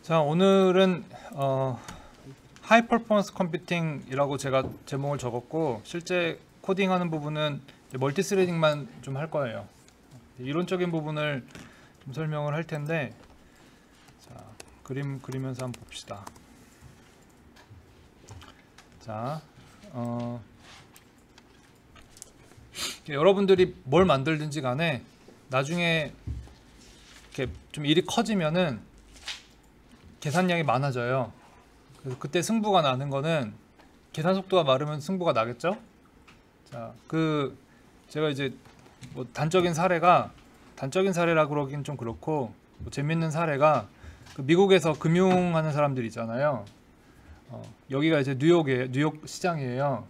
자, 오늘은 하이 퍼포먼스 컴퓨팅이라고 제가 제목을 적었고, 실제 코딩하는 부분은 멀티스레딩만 좀 할 거예요. 이론적인 부분을 좀 설명을 할 텐데, 자, 그림 그리면서 한번 봅시다. 자, 여러분들이 뭘 만들든지 간에 나중에 이렇게 좀 일이 커지면은 계산량이 많아져요. 그래서 그때 승부가 나는 거는 계산 속도가 마르면 승부가 나겠죠? 자, 제가 이제 뭐 단적인 사례라 그러긴 좀 그렇고, 뭐 재밌는 사례가 미국에서 금융하는 사람들 있잖아요. 여기가 이제 뉴욕 시장이에요.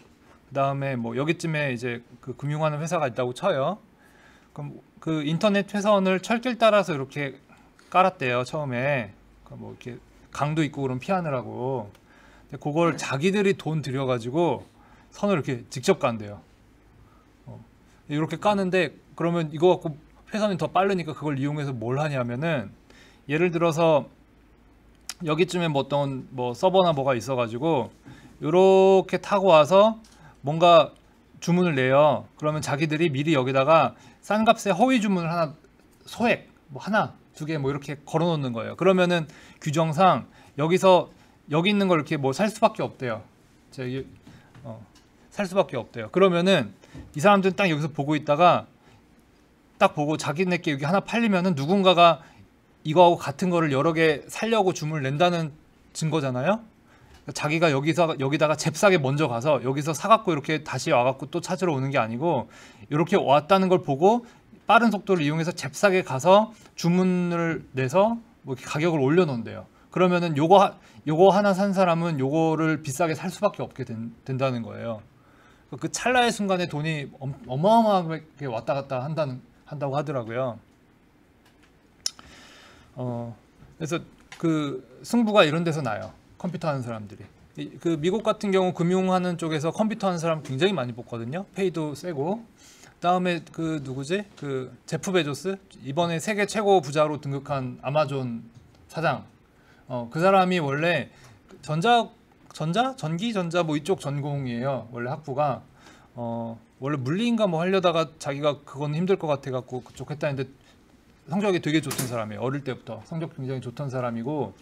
그 다음에 뭐 여기쯤에 이제 그 금융하는 회사가 있다고 쳐요. 그럼 그 인터넷 회선을 철길 따라서 이렇게 깔았대요, 처음에. 뭐 이렇게 강도 있고 그럼 피하느라고. 근데 그걸 자기들이 돈 들여가지고 선을 이렇게 직접 깐대요. 이렇게 까는데, 그러면 이거 갖고 회선이 더 빠르니까 그걸 이용해서 뭘 하냐면은, 예를 들어서 여기쯤에 뭐 어떤 뭐 서버나 뭐가 있어가지고 이렇게 타고 와서 뭔가 주문을 내요. 그러면 자기들이 미리 여기다가 싼 값에 허위 주문을 하나, 소액 뭐 하나 두 개 뭐 이렇게 걸어 놓는 거예요. 그러면은 규정상 여기 있는 걸 이렇게 뭐 살 수밖에 없대요. 살 수밖에 없대요. 그러면은 이 사람들은 딱 여기서 보고 있다가 딱 보고 자기네께 여기 하나 팔리면은 누군가가 이거하고 같은 거를 여러 개 살려고 주문을 낸다는 증거잖아요. 자기가 여기다가 잽싸게 먼저 가서 여기서 사갖고 이렇게 다시 와갖고 또 찾으러 오는 게 아니고, 이렇게 왔다는 걸 보고 빠른 속도를 이용해서 잽싸게 가서 주문을 내서 뭐 이렇게 가격을 올려놓는데요. 그러면은 요거 하나 산 사람은 요거를 비싸게 살 수밖에 없게 된다는 거예요. 그 찰나의 순간에 돈이 어마어마하게 왔다 갔다 한다고 하더라고요. 그래서 그 승부가 이런 데서 나요. 컴퓨터 하는 사람들이. 그 미국 같은 경우 금융하는 쪽에서 컴퓨터 하는 사람 굉장히 많이 뽑거든요. 페이도 세고. 그다음에 그 누구지? 그 제프 베조스, 이번에 세계 최고 부자로 등극한 아마존 사장. 그 사람이 원래 전기 전자 뭐 이쪽 전공이에요. 원래 학부가. 원래 물리인가 뭐 하려다가 자기가 그건 힘들 것 같아 갖고 그쪽 했다는데, 성적이 되게 좋던 사람이에요. 어릴 때부터 성적 굉장히 좋던 사람이고,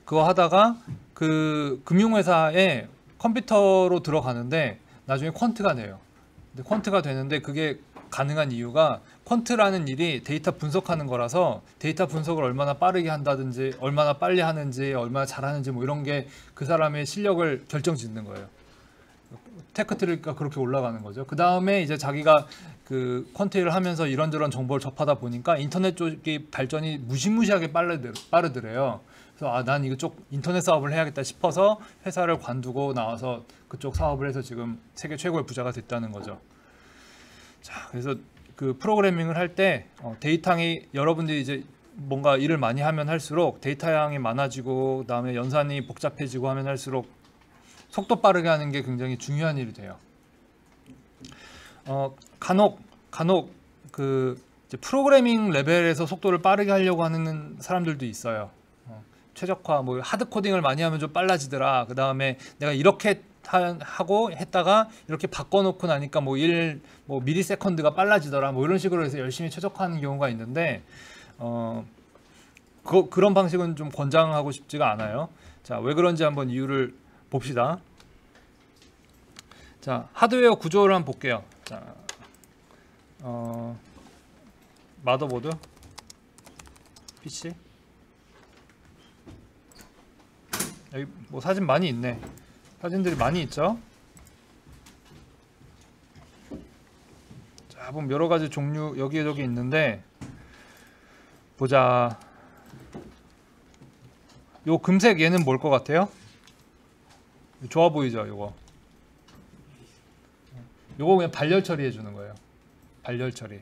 그거 하다가 그 금융회사에 컴퓨터로 들어가는데 나중에 퀀트가 돼요. 근데 퀀트가 되는데, 그게 가능한 이유가 퀀트라는 일이 데이터 분석하는 거라서, 데이터 분석을 얼마나 빠르게 한다든지 얼마나 빨리 하는지 얼마나 잘하는지 뭐 이런 게 그 사람의 실력을 결정짓는 거예요. 테크트리가 그렇게 올라가는 거죠. 그 다음에 이제 자기가 그 퀀트를 하면서 이런저런 정보를 접하다 보니까 인터넷 쪽이 발전이 무시무시하게 빠르더래요. 그래서 난 이거 쪽 인터넷 사업을 해야겠다 싶어서 회사를 관두고 나와서 그쪽 사업을 해서 지금 세계 최고의 부자가 됐다는 거죠. 자, 그래서 그 프로그래밍을 할 때 데이터량이, 여러분들이 이제 뭔가 일을 많이 하면 할수록 데이터량이 많아지고 그다음에 연산이 복잡해지고 하면 할수록 속도 빠르게 하는 게 굉장히 중요한 일이 돼요. 간혹 그 이제 프로그래밍 레벨에서 속도를 빠르게 하려고 하는 사람들도 있어요. 최적화, 뭐 하드 코딩을 많이 하면 좀 빨라지더라. 그 다음에 내가 이렇게 하고 했다가 이렇게 바꿔놓고 나니까 뭐 미리세컨드가 빨라지더라. 뭐 이런 식으로 해서 열심히 최적화하는 경우가 있는데, 그런 방식은 좀 권장하고 싶지가 않아요. 자, 왜 그런지 한번 이유를 봅시다. 자, 하드웨어 구조를 한번 볼게요. 자, 마더보드, PC. 여기 뭐 사진 많이 있네. 사진들이 많이 있죠. 자, 보면 여러 가지 종류 여기저기 있는데, 보자. 요 금색 얘는 뭘 것 같아요? 좋아 보이죠, 요거. 요거 그냥 발열 처리해 주는 거예요. 발열 처리.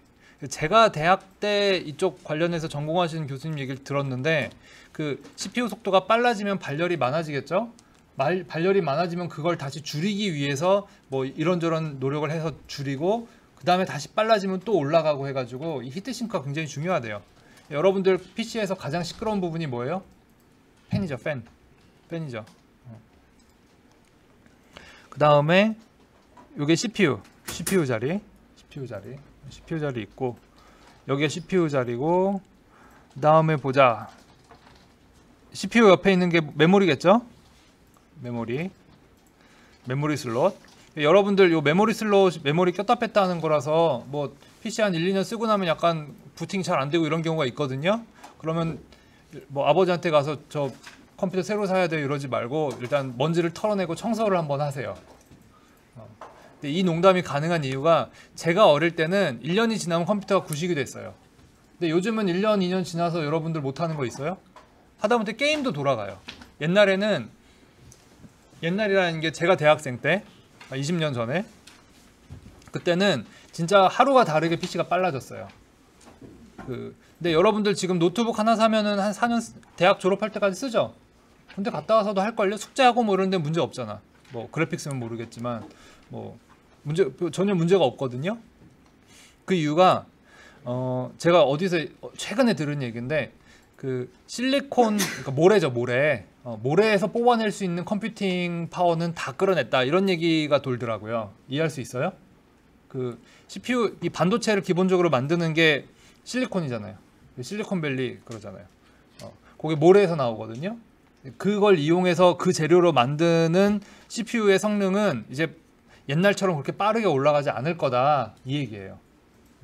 제가 대학 때 이쪽 관련해서 전공하시는 교수님 얘기를 들었는데, 그 CPU 속도가 빨라지면 발열이 많아지겠죠? 발열이 많아지면 그걸 다시 줄이기 위해서 뭐 이런저런 노력을 해서 줄이고, 그 다음에 다시 빨라지면 또 올라가고 해가지고 이 히트싱크가 굉장히 중요하대요. 여러분들 PC에서 가장 시끄러운 부분이 뭐예요? 팬이죠, 팬이죠. 그 다음에 이게 CPU 자리 있고, 여기가 CPU 자리고, 그 다음에 보자. CPU 옆에 있는 게 메모리겠죠? 메모리 슬롯. 여러분들 요 메모리 슬롯, 메모리 꼈다 뺐다 하는 거라서 뭐 PC 한 1, 2년 쓰고 나면 약간 부팅이 잘 안 되고 이런 경우가 있거든요. 그러면 뭐 아버지한테 가서 저 컴퓨터 새로 사야 돼요 이러지 말고 일단 먼지를 털어내고 청소를 한번 하세요. 근데 이 농담이 가능한 이유가 제가 어릴 때는 1년이 지나면 컴퓨터가 구식이 됐어요. 근데 요즘은 1년, 2년 지나서 여러분들 못하는 거 있어요? 하다못해 게임도 돌아가요. 옛날이라는 게 제가 대학생 때 20년 전에 그때는 진짜 하루가 다르게 PC가 빨라졌어요. 근데 여러분들 지금 노트북 하나 사면은 한 4년 대학 졸업할 때까지 쓰죠. 근데 갔다 와서도 할걸요? 숙제하고 뭐 이런 데 문제 없잖아. 뭐 그래픽스는 모르겠지만 뭐 전혀 문제가 없거든요. 그 이유가 제가 어디서 최근에 들은 얘기인데 그 실리콘, 그러니까 모래죠, 모래에서 뽑아낼 수 있는 컴퓨팅 파워는 다 끌어냈다 이런 얘기가 돌더라고요. 이해할 수 있어요? 그 CPU 이 반도체를 기본적으로 만드는 게 실리콘이잖아요. 실리콘밸리 그러잖아요. 그게 모래에서 나오거든요. 그걸 이용해서 그 재료로 만드는 CPU의 성능은 이제 옛날처럼 그렇게 빠르게 올라가지 않을 거다 이 얘기예요.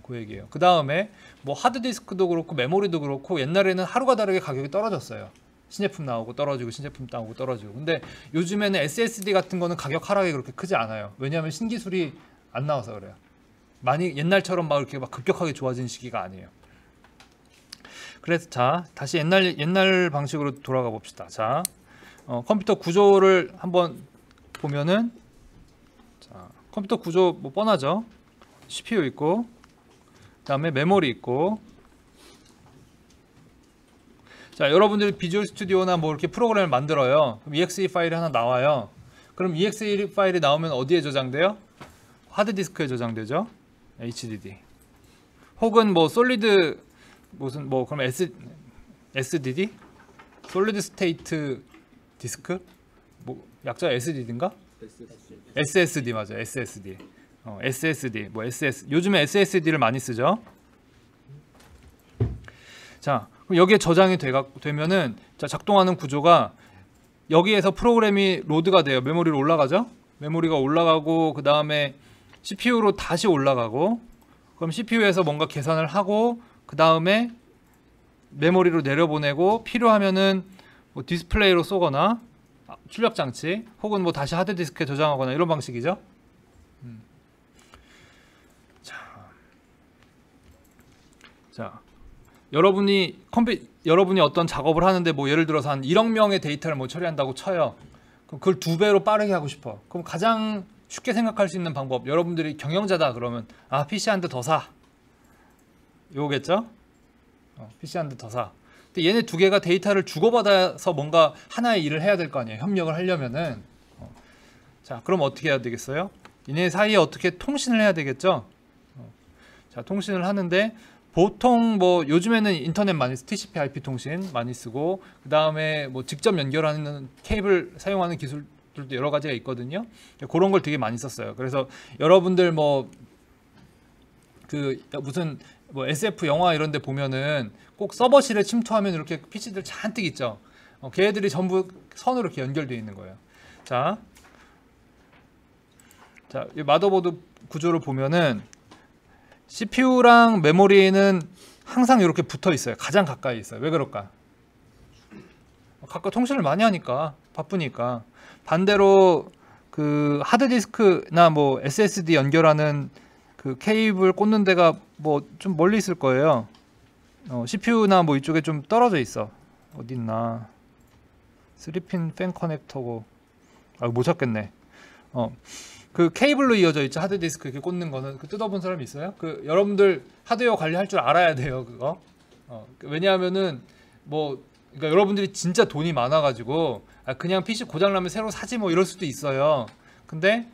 그 얘기예요. 그 다음에 뭐 하드디스크도 그렇고 메모리도 그렇고 옛날에는 하루가 다르게 가격이 떨어졌어요. 신제품 나오고 떨어지고 신제품 나오고 떨어지고. 근데 요즘에는 SSD 같은 거는 가격 하락이 그렇게 크지 않아요. 왜냐하면 신기술이 안 나와서 그래요. 많이 옛날처럼 막 이렇게 막 급격하게 좋아진 시기가 아니에요. 그래서 자 다시 옛날 방식으로 돌아가 봅시다. 자 컴퓨터 구조를 한번 보면은 자 컴퓨터 구조 뭐 뻔하죠. CPU 있고 그다음에 메모리 있고. 자 여러분들 비주얼 스튜디오나 뭐 이렇게 프로그램을 만들어요. 그럼 exe 파일이 하나 나와요. 그럼 exe 파일이 나오면 어디에 저장돼요? 하드디스크에 저장되죠. HDD 혹은 뭐 솔리드 무슨 뭐 그럼 SDD? 솔리드 스테이트 디스크? 뭐 약자 SDD인가? SSD 맞아요. SSD. SSD 뭐 요즘에 SSD를 많이 쓰죠. 자 그럼 여기에 저장이 되면은 자 작동하는 구조가 여기에서 프로그램이 로드가 돼요. 메모리로 올라가죠. 메모리가 올라가고 그 다음에 CPU로 다시 올라가고 그럼 CPU에서 뭔가 계산을 하고 그 다음에 메모리로 내려보내고 필요하면은 뭐 디스플레이로 쏘거나 출력 장치 혹은 뭐 다시 하드디스크에 저장하거나 이런 방식이죠. 자 여러분이 어떤 작업을 하는데 뭐 예를 들어서 한 1억 명의 데이터를 뭐 처리한다고 쳐요. 그럼 그걸 2배로 빠르게 하고 싶어. 그럼 가장 쉽게 생각할 수 있는 방법, 여러분들이 경영자다 그러면 아 PC 한 대 더 사. 요거겠죠? PC 한 대 더 사. 근데 얘네 두 개가 데이터를 주고받아서 뭔가 하나의 일을 해야 될 거 아니에요. 협력을 하려면은. 자, 그럼 어떻게 해야 되겠어요? 얘네 사이에 어떻게 통신을 해야 되겠죠? 자, 통신을 하는데 보통 뭐 요즘에는 인터넷 많이 TCP/IP 통신 많이 쓰고 그 다음에 뭐 직접 연결하는 케이블 사용하는 기술들도 여러 가지가 있거든요. 그런 걸 되게 많이 썼어요. 그래서 여러분들 뭐 그 무슨 뭐 SF 영화 이런 데 보면은 꼭 서버실에 침투하면 이렇게 PC들 잔뜩 있죠. 걔네들이 전부 선으로 이렇게 연결되어 있는 거예요. 자, 이 마더보드 구조를 보면은 CPU랑 메모리는 항상 이렇게 붙어 있어요. 가장 가까이 있어요. 왜 그럴까? 각각 통신을 많이 하니까, 바쁘니까. 반대로 그 하드디스크나 뭐 SSD 연결하는 그 케이블 꽂는 데가 뭐 좀 멀리 있을 거예요. CPU나 뭐 이쪽에 좀 떨어져 있어. 어디 있나? 3핀 팬 커넥터고. 못 찾겠네. 그 케이블로 이어져 있죠. 하드디스크 이렇게 꽂는 거는. 그 뜯어본 사람 있어요? 그 여러분들 하드웨어 관리할 줄 알아야 돼요. 그거. 왜냐하면은 뭐 그러니까 여러분들이 진짜 돈이 많아가지고 그냥 PC 고장나면 새로 사지 뭐 이럴 수도 있어요. 근데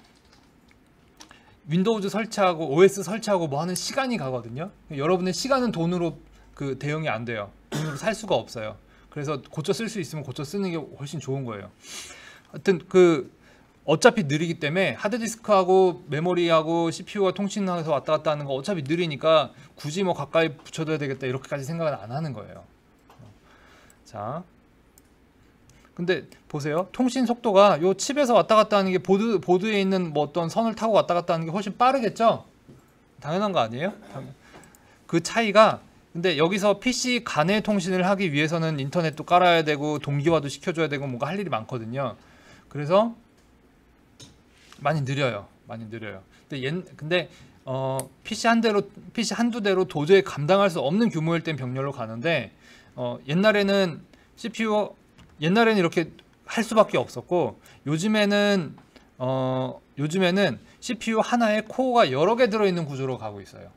윈도우즈 설치하고 OS 설치하고 뭐 하는 시간이 가거든요. 여러분의 시간은 돈으로 그 대응이 안 돼요. 돈으로 살 수가 없어요. 그래서 고쳐 쓸 수 있으면 고쳐 쓰는 게 훨씬 좋은 거예요. 하여튼 그 어차피 느리기 때문에 하드디스크하고 메모리하고 CPU가 통신해서 왔다 갔다 하는 거 어차피 느리니까 굳이 뭐 가까이 붙여둬야 되겠다 이렇게까지 생각은 안 하는 거예요. 자, 근데 보세요. 통신 속도가 요 칩에서 왔다 갔다 하는 게 보드에 있는 뭐 어떤 선을 타고 왔다 갔다 하는 게 훨씬 빠르겠죠? 당연한 거 아니에요? 그 차이가, 근데 여기서 PC 간의 통신을 하기 위해서는 인터넷도 깔아야 되고 동기화도 시켜줘야 되고 뭔가 할 일이 많거든요. 그래서 많이 느려요. 많이 느려요. 근데 PC 한두 대로 도저히 감당할 수 없는 규모일 땐 병렬로 가는데 옛날에는 이렇게 할 수밖에 없었고 요즘에는 CPU 하나에 코어가 여러 개 들어있는 구조로 가고 있어요.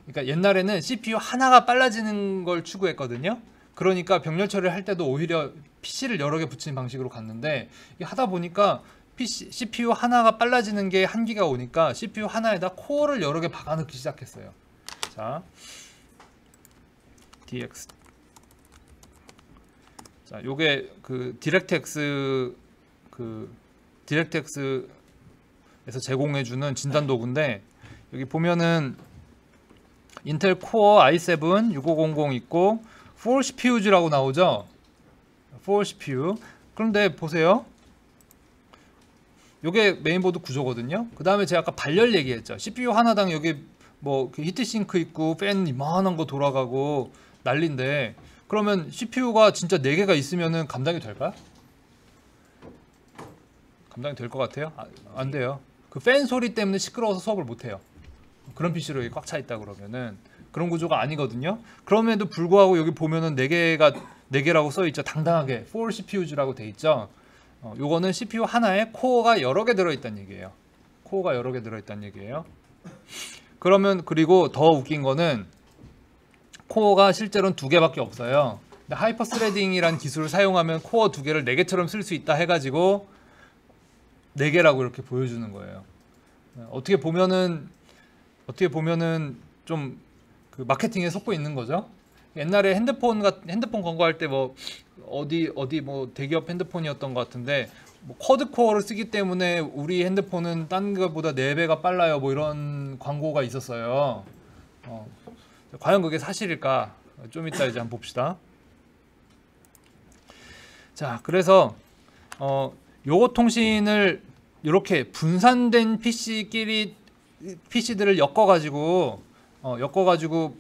그러니까 옛날에는 CPU 하나가 빨라지는 걸 추구했거든요. 그러니까 병렬 처리를 할 때도 오히려 PC를 여러 개 붙이는 방식으로 갔는데 하다 보니까 CPU 하나가 빨라지는 게 한계가 오니까 CPU 하나에다 코어를 여러 개 박아넣기 시작했어요. 자, DX. 자, 요게 그 디렉트X에서 제공해주는 진단 도구인데 여기 보면은 인텔 코어 i7 6500 있고 4CPU라고 나오죠. 4CPU. 그런데 보세요. 요게 메인보드 구조거든요. 그 다음에 제가 아까 발열 얘기했죠. CPU 하나당 여기 뭐 히트싱크 있고 팬 이만한 거 돌아가고 난리인데 그러면 CPU가 진짜 4개가 있으면은 감당이 될까요? 감당이 될 것 같아요? 안 돼요. 그 팬 소리 때문에 시끄러워서 수업을 못 해요. 그런 PC로 여기 꽉 차 있다 그러면은 그런 구조가 아니거든요. 그럼에도 불구하고 여기 보면은 4개라고 써 있죠. 당당하게 4CPU라고 돼 있죠. 요거는 CPU 하나에 코어가 여러 개 들어있다는 얘기예요. 코어가 여러 개 들어있다는 얘기예요. 그러면 그리고 더 웃긴 거는 코어가 실제로는 2개밖에 없어요. 근데 하이퍼 스레딩이라는 기술을 사용하면 코어 2개를 4개처럼 쓸 수 있다 해가지고 4개라고 이렇게 보여주는 거예요. 어떻게 보면은 좀 그 마케팅에 속고 있는 거죠. 옛날에 핸드폰 광고할 때 뭐 어디 뭐 대기업 핸드폰이었던 것 같은데 뭐 쿼드 코어를 쓰기 때문에 우리 핸드폰은 딴 것보다 4배가 빨라요. 뭐 이런 광고가 있었어요. 과연 그게 사실일까? 좀 이따 이제 한번 봅시다. 자, 그래서 요거 통신을 이렇게 분산된 PC들을 엮어가지고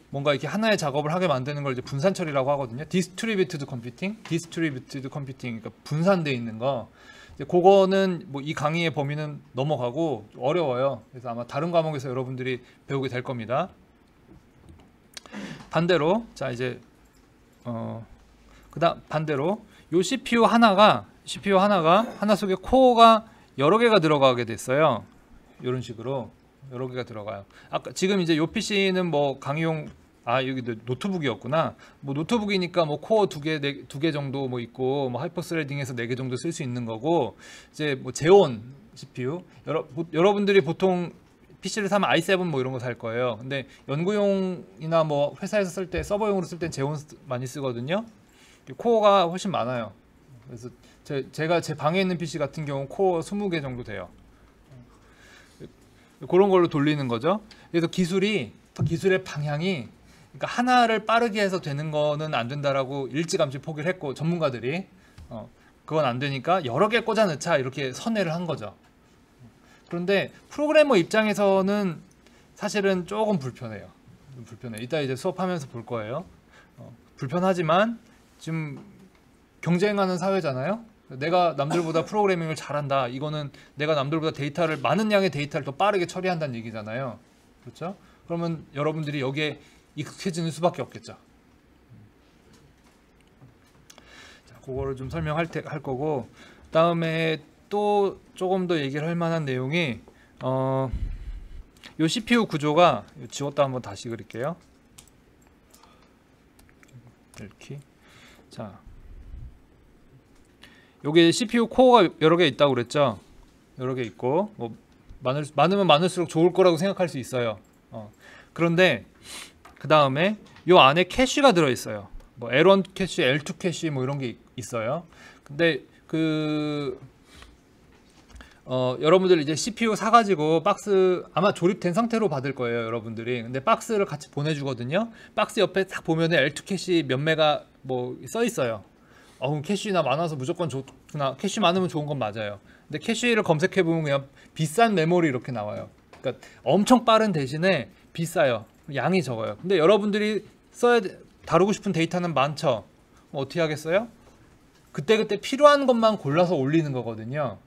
뭔가 이렇게 하나의 작업을 하게 만드는 걸 이제 분산 처리라고 하거든요. 디스트리뷰티드 컴퓨팅, 그러니까 분산되어 있는 거. 이제 그거는 뭐 이 강의의 범위는 넘어가고 어려워요. 그래서 아마 다른 과목에서 여러분들이 배우게 될 겁니다. 반대로 자 이제 반대로 요 CPU 하나 속에 코어가 여러 개가 들어가게 됐어요. 이런 식으로 여러 개가 들어가요. 아까 지금 이제 요 PC는 뭐 강의용 여기 노트북이었구나. 뭐 노트북이니까 뭐 코어 2개 정도 뭐 있고 뭐 하이퍼 스레딩해서 4개 정도 쓸 수 있는 거고 이제 뭐 제온 CPU 여러분들이 보통 PC를 사면 i7 뭐 이런 거 살 거예요. 근데 연구용이나 뭐 회사에서 쓸 때 서버용으로 쓸 땐 제온 많이 쓰거든요. 코어가 훨씬 많아요. 그래서 제가 제 방에 있는 PC 같은 경우는 코어 20개 정도 돼요. 그런 걸로 돌리는 거죠. 그래서 기술의 방향이 그러니까 하나를 빠르게 해서 되는 거는 안 된다라고 일찌감치 포기를 했고 전문가들이 그건 안 되니까 여러 개 꽂아 넣자 이렇게 선회를 한 거죠. 그런데 프로그래머 입장에서는 사실은 조금 불편해요. 이따 이제 수업하면서 볼 거예요. 불편하지만 지금 경쟁하는 사회잖아요. 내가 남들보다 프로그래밍을 잘한다. 이거는 내가 남들보다 많은 양의 데이터를 더 빠르게 처리한다는 얘기잖아요. 그렇죠? 그러면 여러분들이 여기에 익숙해지는 수밖에 없겠죠. 자, 그거를 좀 설명할 거고 다음에 또 조금 더 얘기를 할 만한 내용이 요 CPU 구조가 지웠다 한번 다시 그릴게요. 이렇게 자. 여기 CPU 코어가 여러 개 있다고 그랬죠. 여러 개 있고 뭐 많으면 많을수록 좋을 거라고 생각할 수 있어요. 그런데 그 다음에 요 안에 캐시가 들어 있어요. 뭐 L1 캐시, L2 캐시 뭐 이런 게 있어요. 근데 여러분들 이제 CPU 사가지고 박스 아마 조립된 상태로 받을 거예요, 여러분들이. 근데 박스를 같이 보내주거든요. 박스 옆에 딱 보면은 L2 캐시 몇 메가 뭐 써 있어요. 그럼 캐시나 많아서 무조건 좋구나. 캐시 많으면 좋은 건 맞아요. 근데 캐시를 검색해 보면 그냥 비싼 메모리 이렇게 나와요. 그러니까 엄청 빠른 대신에 비싸요. 양이 적어요. 근데 여러분들이 다루고 싶은 데이터는 많죠. 어떻게 하겠어요? 그때그때 필요한 것만 골라서 올리는 거거든요.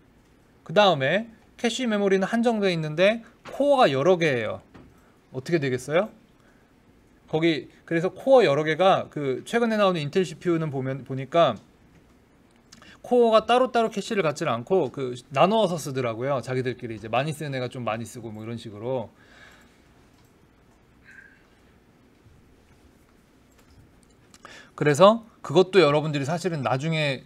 그 다음에 캐시 메모리는 한정되어 있는데 코어가 여러 개예요. 어떻게 되겠어요? 거기 그래서 코어 여러 개가 최근에 나오는 인텔 CPU는 보니까 코어가 따로따로 캐시를 갖지는 않고 나누어서 쓰더라고요. 자기들끼리 이제 많이 쓰는 애가 좀 많이 쓰고 뭐 이런 식으로. 그래서 그것도 여러분들이 사실은 나중에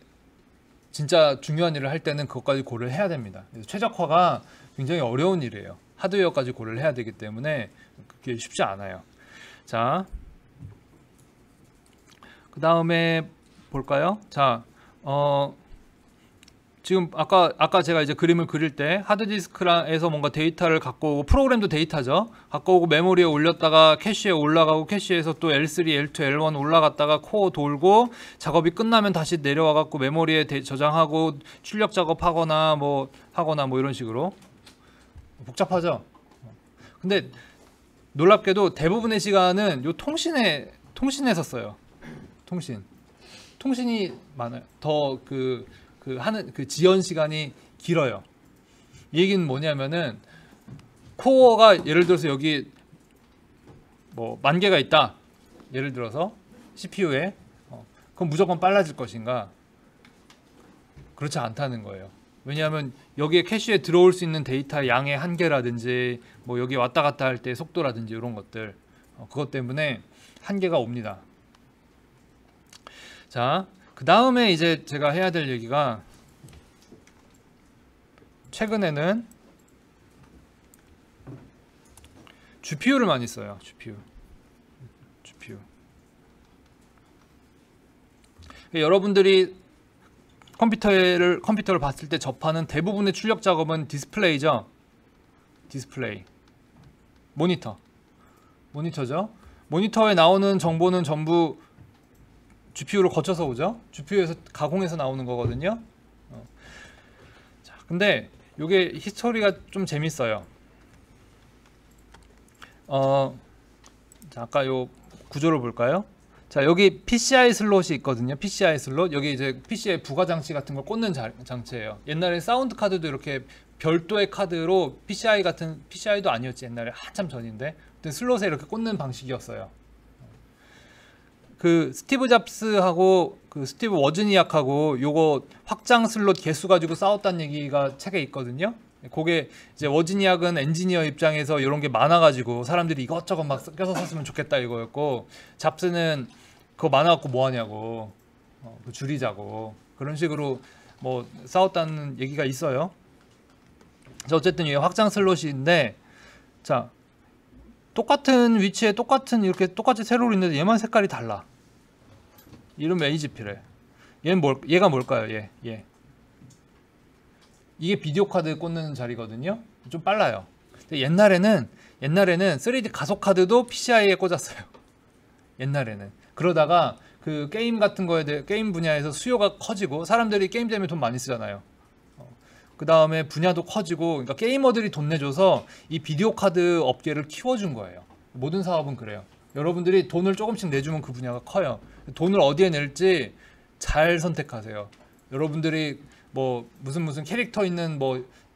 진짜 중요한 일을 할 때는 그것까지 고려를 해야 됩니다. 그래서 최적화가 굉장히 어려운 일이에요. 하드웨어까지 고려를 해야 되기 때문에 그게 쉽지 않아요. 자, 그 다음에 볼까요? 자, 지금 아까 제가 이제 그림을 그릴 때 하드디스크에서 뭔가 데이터를 갖고 오고, 프로그램도 데이터죠. 갖고 오고 메모리에 올렸다가 캐시에 올라가고, 캐시에서 또 L3, L2, L1 올라갔다가 코어 돌고, 작업이 끝나면 다시 내려와 갖고 메모리에 저장하고 출력 작업하거나 뭐 이런 식으로. 복잡하죠. 근데 놀랍게도 대부분의 시간은 요 통신에서 써요. 통신이 많아요. 더 하는 지연 시간이 길어요. 이 얘기는 뭐냐면은 코어가 예를 들어서 여기 뭐 10,000개가 있다. 예를 들어서 CPU에 그럼 무조건 빨라질 것인가? 그렇지 않다는 거예요. 왜냐하면 여기에 캐시에 들어올 수 있는 데이터 양의 한계라든지 뭐 여기 왔다 갔다 할 때 속도라든지 이런 것들 그것 때문에 한계가 옵니다. 자, 그 다음에 이제 제가 해야 될 얘기가, 최근에는 GPU를 많이 써요. GPU. 여러분들이 컴퓨터를 봤을 때 접하는 대부분의 출력 작업은 디스플레이죠. 디스플레이. 모니터죠. 모니터에 나오는 정보는 전부 GPU를 거쳐서 오죠. GPU에서 가공해서 나오는 거거든요. 자, 근데 이게 히스토리가 좀 재밌어요. 자, 아까 요 구조를 볼까요? 자, 여기 PCI 슬롯이 있거든요. PCI 슬롯. 여기 이제 PCI 부가 장치 같은 걸 꽂는 장치예요. 옛날에 사운드 카드도 이렇게 별도의 카드로 PCI도 아니었지. 옛날에 한참 전인데. 슬롯에 이렇게 꽂는 방식이었어요. 스티브 잡스하고 스티브 워즈니악하고 요거 확장 슬롯 개수 가지고 싸웠다는 얘기가 책에 있거든요. 그게 이제 워즈니악은 엔지니어 입장에서 이런 게 많아가지고 사람들이 이것저것 막 껴서 썼으면 좋겠다 이거였고, 잡스는 그거 많아갖고 뭐 하냐고, 줄이자고, 그런 식으로 뭐 싸웠다는 얘기가 있어요. 그래서 어쨌든 이게 확장 슬롯인데, 자, 똑같은 위치에 이렇게 똑같이 세로로 있는데 얘만 색깔이 달라. 이러면 HGP래. 얘가 뭘까요? 얘. 이게 비디오 카드 꽂는 자리거든요. 좀 빨라요. 근데 옛날에는 3D 가속 카드도 PCI에 꽂았어요. 옛날에는. 그러다가 게임 같은 게임 분야에서 수요가 커지고, 사람들이 게임 때문에 돈 많이 쓰잖아요. 그 다음에 분야도 커지고, 그러니까 게이머들이 돈 내줘서 이 비디오 카드 업계를 키워준 거예요. 모든 사업은 그래요. 여러분들이 돈을 조금씩 내주면 그 분야가 커요. 돈을 어디에 낼지 잘 선택하세요. 여러분들이 뭐 무슨 캐릭터 있는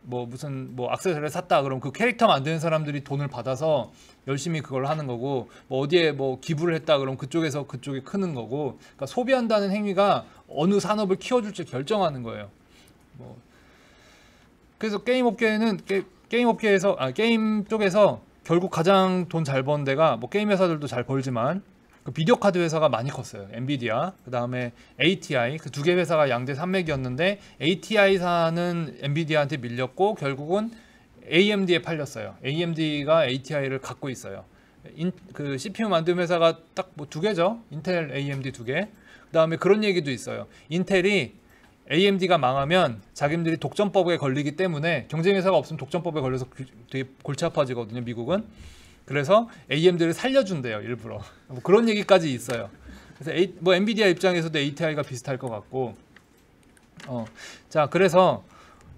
무슨 액세서리를 샀다 그럼 그 캐릭터 만드는 사람들이 돈을 받아서 열심히 그걸 하는 거고, 뭐 어디에 기부를 했다 그럼 그쪽이 크는 거고, 그러니까 소비한다는 행위가 어느 산업을 키워줄지 결정하는 거예요. 그래서 게임 쪽에서 결국 가장 돈 잘 버는 데가, 게임 회사들도 잘 벌지만 비디오 카드 회사가 많이 컸어요. 엔비디아, 그 다음에 ATI, 그 두 개 회사가 양대 산맥이었는데 ATI사는 엔비디아한테 밀렸고 결국은 AMD에 팔렸어요. AMD가 ATI를 갖고 있어요. 그 CPU 만드는 회사가 딱 뭐 두 개죠. 인텔, AMD 두 개. 그다음에 그런 얘기도 있어요. 인텔이 AMD가 망하면 자기들이 독점법에 걸리기 때문에 경쟁 회사가 없으면 독점법에 걸려서 되게 골치 아파지거든요, 미국은. 그래서 AMD를 살려준대요, 일부러. 뭐 그런 얘기까지 있어요. 그래서 뭐 엔비디아 입장에서도 ATI가 비슷할 것 같고. 자, 그래서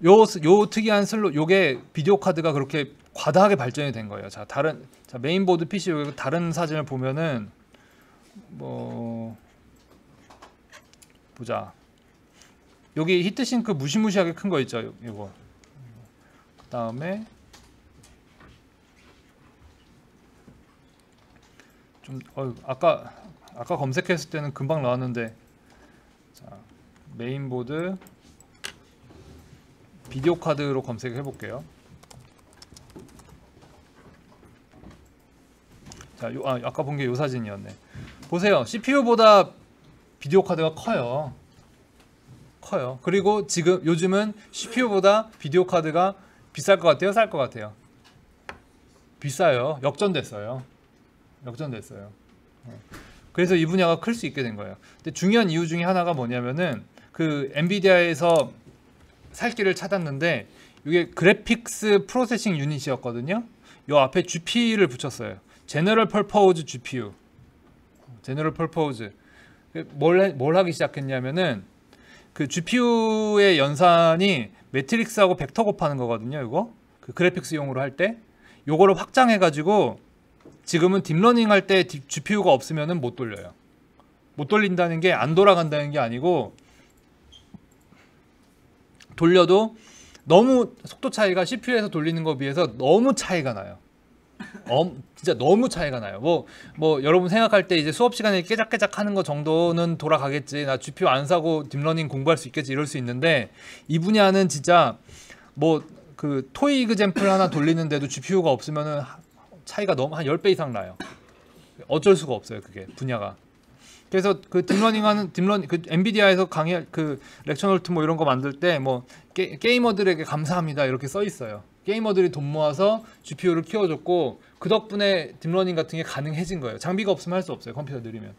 요 특이한 슬롯, 요게 비디오 카드가 그렇게 과다하게 발전이 된 거예요. 자, 메인보드 PC 다른 사진을 보면은 뭐 보자. 여기 히트싱크 무시무시하게 큰 거 있죠, 이거. 그다음에 좀 아까 검색했을 때는 금방 나왔는데, 자, 메인보드 비디오 카드로 검색해 볼게요. 자, 아까 본 게 요 사진이었네. 보세요. CPU보다 비디오 카드가 커요. 그리고 요즘은 CPU보다 비디오 카드가 비쌀 것 같아요, 쌀 것 같아요? 비싸요. 역전됐어요. 그래서 이 분야가 클 수 있게 된 거예요. 근데 중요한 이유 중에 하나가 뭐냐면은 그 엔비디아에서 살 길을 찾았는데, 이게 그래픽스 프로세싱 유닛이었거든요. 요 앞에 GP를 붙였어요. 제너럴 퍼포즈 GPU. 제너럴 퍼포즈. 뭘 하기 시작했냐면은, 그 GPU의 연산이 매트릭스하고 벡터 곱하는 거거든요. 이거 그 그래픽스용으로 할 때 요거를 확장해 가지고, 지금은 딥러닝 할 때 GPU가 없으면은 못 돌려요. 못 돌린다는 게 안 돌아간다는 게 아니고, 돌려도 너무 속도 차이가 CPU에서 돌리는 거 비해서 너무 차이가 나요. 진짜 너무 차이가 나요. 뭐 여러분 생각할 때 이제 수업 시간에 깨작깨작 하는 거 정도는 돌아가겠지, 나 GPU 안 사고 딥러닝 공부할 수 있겠지, 이럴 수 있는데, 이 분야는 진짜 뭐 그 토익 example 하나 돌리는데도 GPU가 없으면은 차이가 너무 한 10배 이상 나요. 어쩔 수가 없어요, 그게 분야가. 그래서 그 그 엔비디아에서 강의 그 렉처 노트 뭐 이런 거 만들 때 뭐 게이머들에게 감사합니다 이렇게 써 있어요. 게이머들이 돈 모아서 GPU를 키워줬고, 그 덕분에 딥러닝 같은 게 가능해진 거예요. 장비가 없으면 할 수 없어요, 컴퓨터 느리면.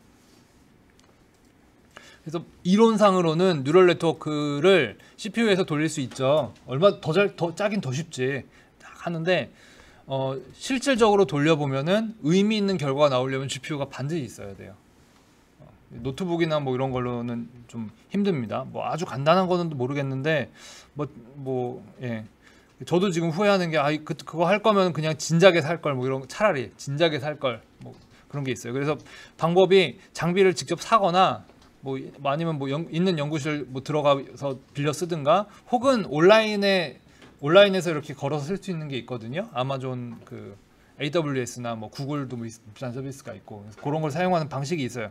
그래서 이론상으로는 뉴럴 네트워크를 CPU에서 돌릴 수 있죠. 얼마 더 짜긴 더 쉽지 하는데, 실질적으로 돌려보면은 의미 있는 결과가 나오려면 GPU가 반드시 있어야 돼요. 노트북이나 뭐 이런 걸로는 좀 힘듭니다. 뭐 아주 간단한 거는 모르겠는데, 예. 저도 지금 후회하는 게, 그거 할 거면 그냥 진작에 살 걸, 뭐 이런, 차라리 진작에 살 걸, 뭐 그런 게 있어요. 그래서 방법이 장비를 직접 사거나, 뭐 아니면 뭐 있는 연구실 뭐 들어가서 빌려 쓰든가, 혹은 온라인에서 이렇게 걸어서 쓸 수 있는 게 있거든요. 아마존 그 AWS나 뭐 구글도 뭐 비슷한 서비스가 있고, 그런 걸 사용하는 방식이 있어요.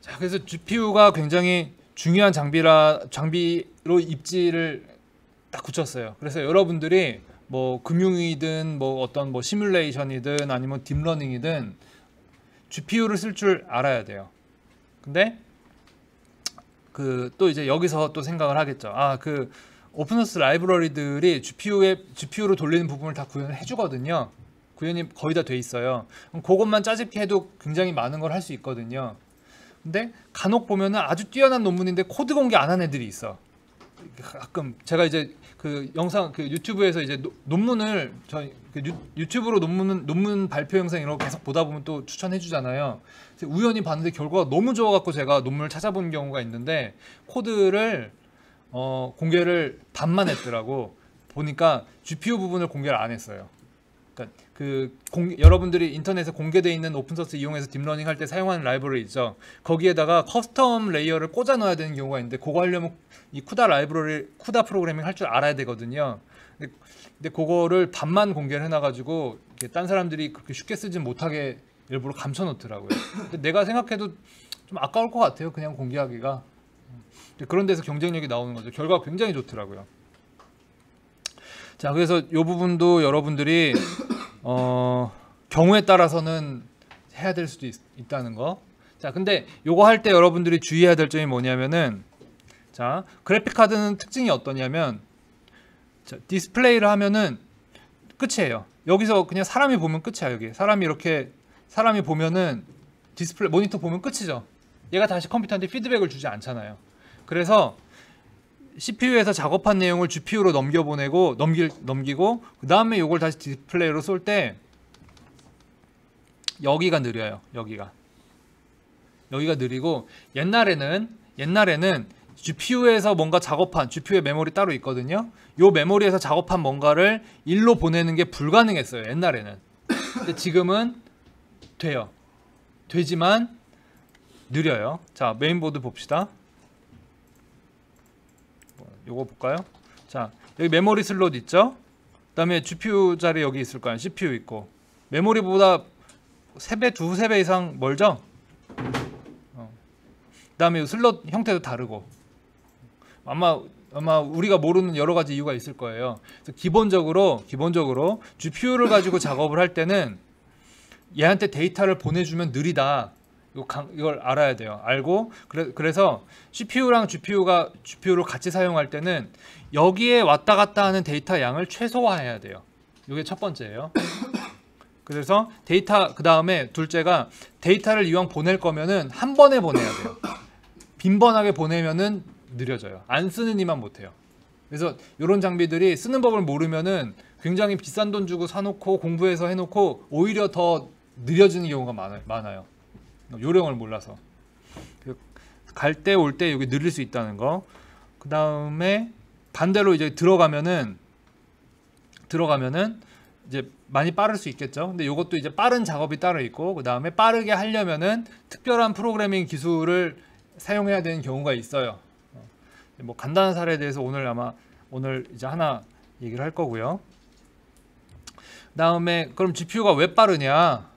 자, 그래서 GPU가 굉장히 중요한 장비로 입지를 딱 굳혔어요. 그래서 여러분들이 뭐 금융이든 뭐 어떤 뭐 시뮬레이션이든 아니면 딥러닝이든 GPU를 쓸 줄 알아야 돼요. 근데 그 또 이제 여기서 또 생각을 하겠죠. 그 오픈소스 라이브러리들이 GPU로 돌리는 부분을 다 구현을 해주거든요. 구현이 거의 다 돼 있어요. 그럼 그것만 짜집기 해도 굉장히 많은 걸 할 수 있거든요. 근데 간혹 보면은 아주 뛰어난 논문인데 코드 공개 안 한 애들이 있어. 가끔 제가 이제 그 영상 그 유튜브에서 이제 논문을 저희 그 유튜브로 논문 발표 영상 이런 거 계속 보다 보면 또 추천해 주잖아요. 우연히 봤는데 결과가 너무 좋아갖고 제가 논문을 찾아본 경우가 있는데, 코드를 공개를 반만 했더라고. 보니까 GPU 부분을 공개를 안 했어요. 그러니까 여러분들이 인터넷에 공개되어 있는 오픈소스 이용해서 딥러닝 할 때 사용하는 라이브러리 있죠. 거기에다가 커스텀 레이어를 꽂아 넣어야 되는 경우가 있는데, 그거 하려면 이 쿠다 프로그래밍 할 줄 알아야 되거든요. 근데 그거를 반만 공개를 해놔가지고 딴 사람들이 그렇게 쉽게 쓰지 못하게 일부러 감춰놓더라고요. 근데 내가 생각해도 좀 아까울 것 같아요, 그냥 공개하기가. 그런 데서 경쟁력이 나오는 거죠. 결과가 굉장히 좋더라고요. 자, 그래서 이 부분도 여러분들이 경우에 따라서는 해야 될 수도 있다는 거. 자, 근데 요거 할 때 여러분들이 주의해야 될 점이 뭐냐면은, 자, 그래픽 카드는 특징이 어떠냐면, 자, 디스플레이를 하면은 끝이에요. 여기서 그냥 사람이 보면 끝이야. 여기 사람이 보면은 디스플레이 모니터 보면 끝이죠. 얘가 다시 컴퓨터한테 피드백을 주지 않잖아요. 그래서 CPU에서 작업한 내용을 GPU로 넘기고 그 다음에 이걸 다시 디스플레이로 쏠 때 여기가 느려요. 여기가 느리고 옛날에는 GPU에서 뭔가 작업한 GPU의 메모리 따로 있거든요. 요 메모리에서 작업한 뭔가를 일로 보내는 게 불가능했어요. 옛날에는. 근데 지금은 돼요. 되지만 느려요. 자, 메인보드 봅시다. 요거 볼까요? 자, 여기 메모리 슬롯 있죠? 그 다음에 GPU 자리 여기 있을 거예요. CPU 있고. 메모리보다 3배, 2~3배 이상 멀죠? 그 다음에 슬롯 형태도 다르고. 아마 우리가 모르는 여러 가지 이유가 있을 거예요. 그래서 기본적으로 GPU를 가지고 작업을 할 때는 얘한테 데이터를 보내주면 느리다. 이걸 알아야 돼요. 알고 그래서 CPU랑 GPU를 같이 사용할 때는 여기에 왔다 갔다 하는 데이터 양을 최소화해야 돼요. 이게 첫 번째예요. 그래서 그 다음에 둘째가 데이터를 이왕 보낼 거면은 한 번에 보내야 돼요. 빈번하게 보내면은 느려져요. 안 쓰는 이만 못해요. 그래서 이런 장비들이 쓰는 법을 모르면은 굉장히 비싼 돈 주고 사놓고 공부해서 해놓고 오히려 더 느려지는 경우가 많아요. 요령을 몰라서. 갈 때 올 때 여기 느릴 수 있다는 거. 그 다음에 반대로 이제 들어가면은 이제 많이 빠를 수 있겠죠. 근데 이것도 이제 빠른 작업이 따로 있고, 그 다음에 빠르게 하려면은 특별한 프로그래밍 기술을 사용해야 되는 경우가 있어요. 뭐 간단한 사례에 대해서 오늘 이제 하나 얘기를 할 거고요. 그 다음에 그럼 GPU가 왜 빠르냐?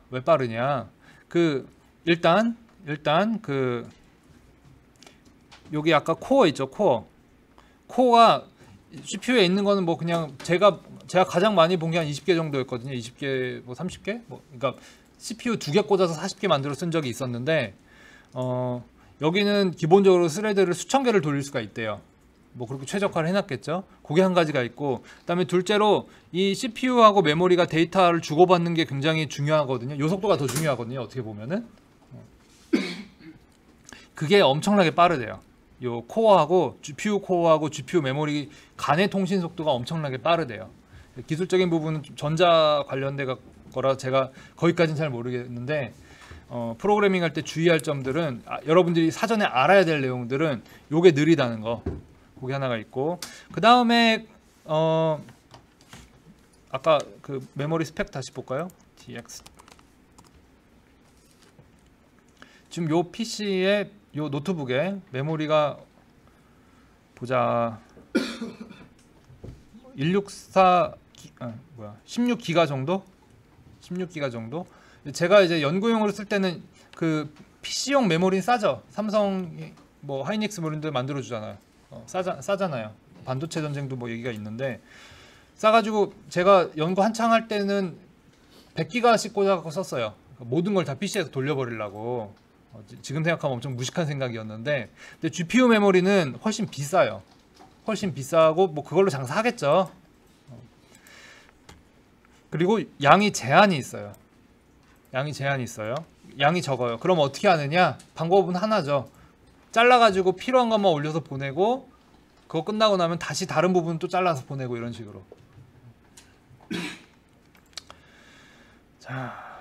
일단 여기 아까 코어 있죠. 코어가 CPU에 있는 거는 뭐 그냥 제가 가장 많이 본 게 한 20개 정도였거든요. 20개 뭐 30개? 그러니까 CPU 2개 꽂아서 40개 만들어 쓴 적이 있었는데 여기는 기본적으로 스레드를 수천 개를 돌릴 수가 있대요. 뭐 그렇게 최적화를 해놨겠죠. 그게 한 가지가 있고, 그다음에 둘째로 이 CPU하고 메모리가 데이터를 주고받는 게 굉장히 중요하거든요. 요 속도가 더 중요하거든요. 어떻게 보면은 그게 엄청나게 빠르대요. 요 코어하고 GPU 메모리 간의 통신 속도가 엄청나게 빠르대요. 기술적인 부분은 전자 관련된 거라 제가 거기까지는 잘 모르겠는데 프로그래밍 할 때 주의할 점들은 여러분들이 사전에 알아야 될 내용들은 요게 느리다는 거, 그게 하나가 있고, 그 다음에 아까 그 메모리 스펙 다시 볼까요? DX. 지금 요 PC에 요 노트북에 메모리가 보자 16기가 정도? 16기가 정도? 제가 이제 연구용으로 쓸 때는 그 PC용 메모리는 싸죠. 삼성 뭐 하이닉스 뭐 이런 데 만들어 주잖아요. 싸잖아요. 반도체 전쟁도 뭐 얘기가 있는데 싸가지고 제가 연구 한창 할 때는 100기가씩 꽂아갖고 썼어요. 모든 걸 다 PC에서 돌려버리려고. 지금 생각하면 엄청 무식한 생각이었는데, 근데 GPU 메모리는 훨씬 비싸요. 훨씬 비싸고 뭐 그걸로 장사하겠죠. 그리고 양이 제한이 있어요. 양이 적어요. 그럼 어떻게 하느냐? 방법은 하나죠. 잘라가지고 필요한 것만 올려서 보내고, 그거 끝나고 나면 다시 다른 부분 또 잘라서 보내고, 이런 식으로. 자,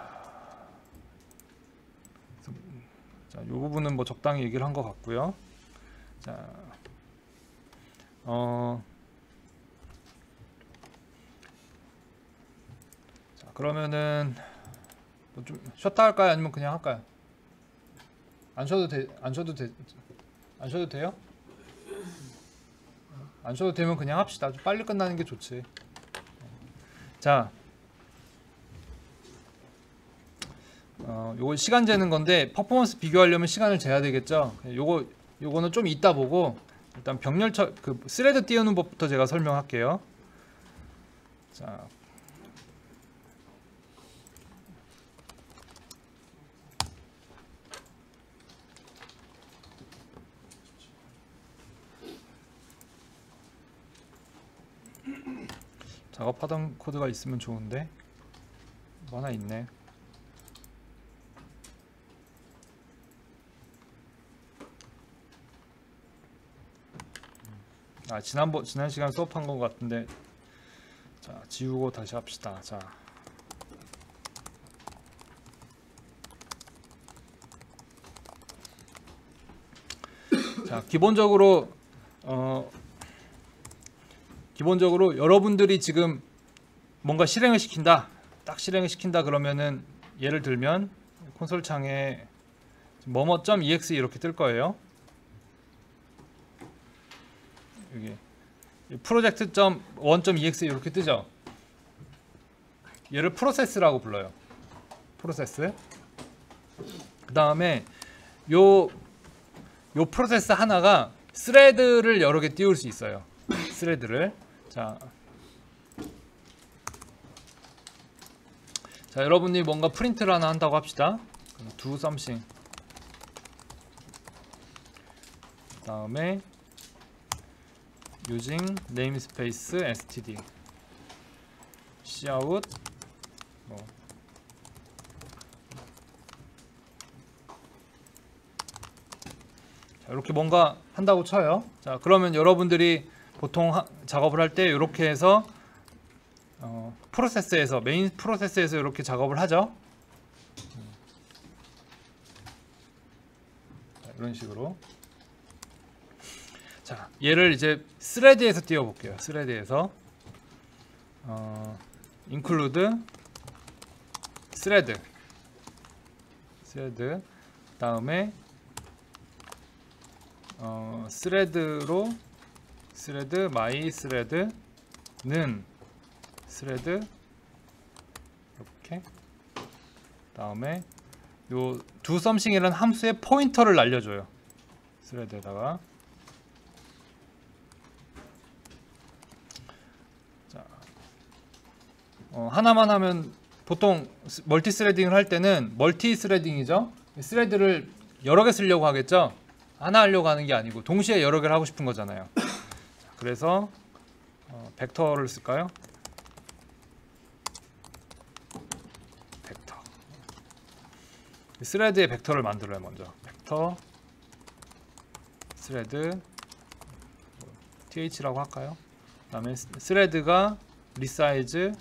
이 부분은 뭐 적당히 얘기를 한 것 같고요. 자, 자 그러면은 뭐 좀 쉬었다 할까요? 아니면 그냥 할까요? 안 쉬어도 돼요? 안 쉬어도 되면 그냥 합시다. 좀 빨리 끝나는 게 좋지. 자, 요거 시간 재는 건데 퍼포먼스 비교하려면 시간을 재야 되겠죠. 요거는 좀 이따 보고, 일단 병렬 그 스레드 띄우는 법부터 제가 설명할게요. 자, 작업하던 코드가 있으면 좋은데. 뭐 하나 있네. 아, 지난 시간 수업한 것 같은데. 자, 지우고 다시 합시다. 자, 기본적으로 여러분들이 지금 뭔가 실행을 시킨다. 딱 실행을 시킨다 그러면은 예를 들면 콘솔 창에 뭐뭐.exe 이렇게 뜰 거예요. 여기 project.1.exe 이렇게 뜨죠. 얘를 프로세스라고 불러요. 프로세스. 그 다음에 요 프로세스 하나가 스레드를 여러 개 띄울 수 있어요. 스레드를. 자, 여러분이 뭔가 프린트를 하나 한다고 합시다. do something. 그 다음에 using namespace std cout 뭐. 자, 이렇게 뭔가 한다고 쳐요. 자, 그러면 여러분들이 보통 작업을 할 때 이렇게 해서 프로세스에서 메인 프로세스에서 이렇게 작업을 하죠. 자, 이런 식으로. 자, 얘를 이제 스레드에서 띄워볼게요. 스레드에서 include thread 다음에 thread로 thread my thread는 thread 이렇게. 다음에 요 do something이라는 함수의 포인터를 날려줘요. thread에다가. 하나만 하면 보통 멀티 스레딩을 할 때는 멀티 스레딩이죠. 스레드를 여러 개 쓰려고 하겠죠. 하나 하려고 하는 게 아니고 동시에 여러 개를 하고 싶은 거잖아요. 그래서 벡터를 쓸까요? 벡터. 스레드의 벡터를 만들어요. 먼저 벡터 스레드 th라고 할까요? 그 다음에 스레드가 리사이즈로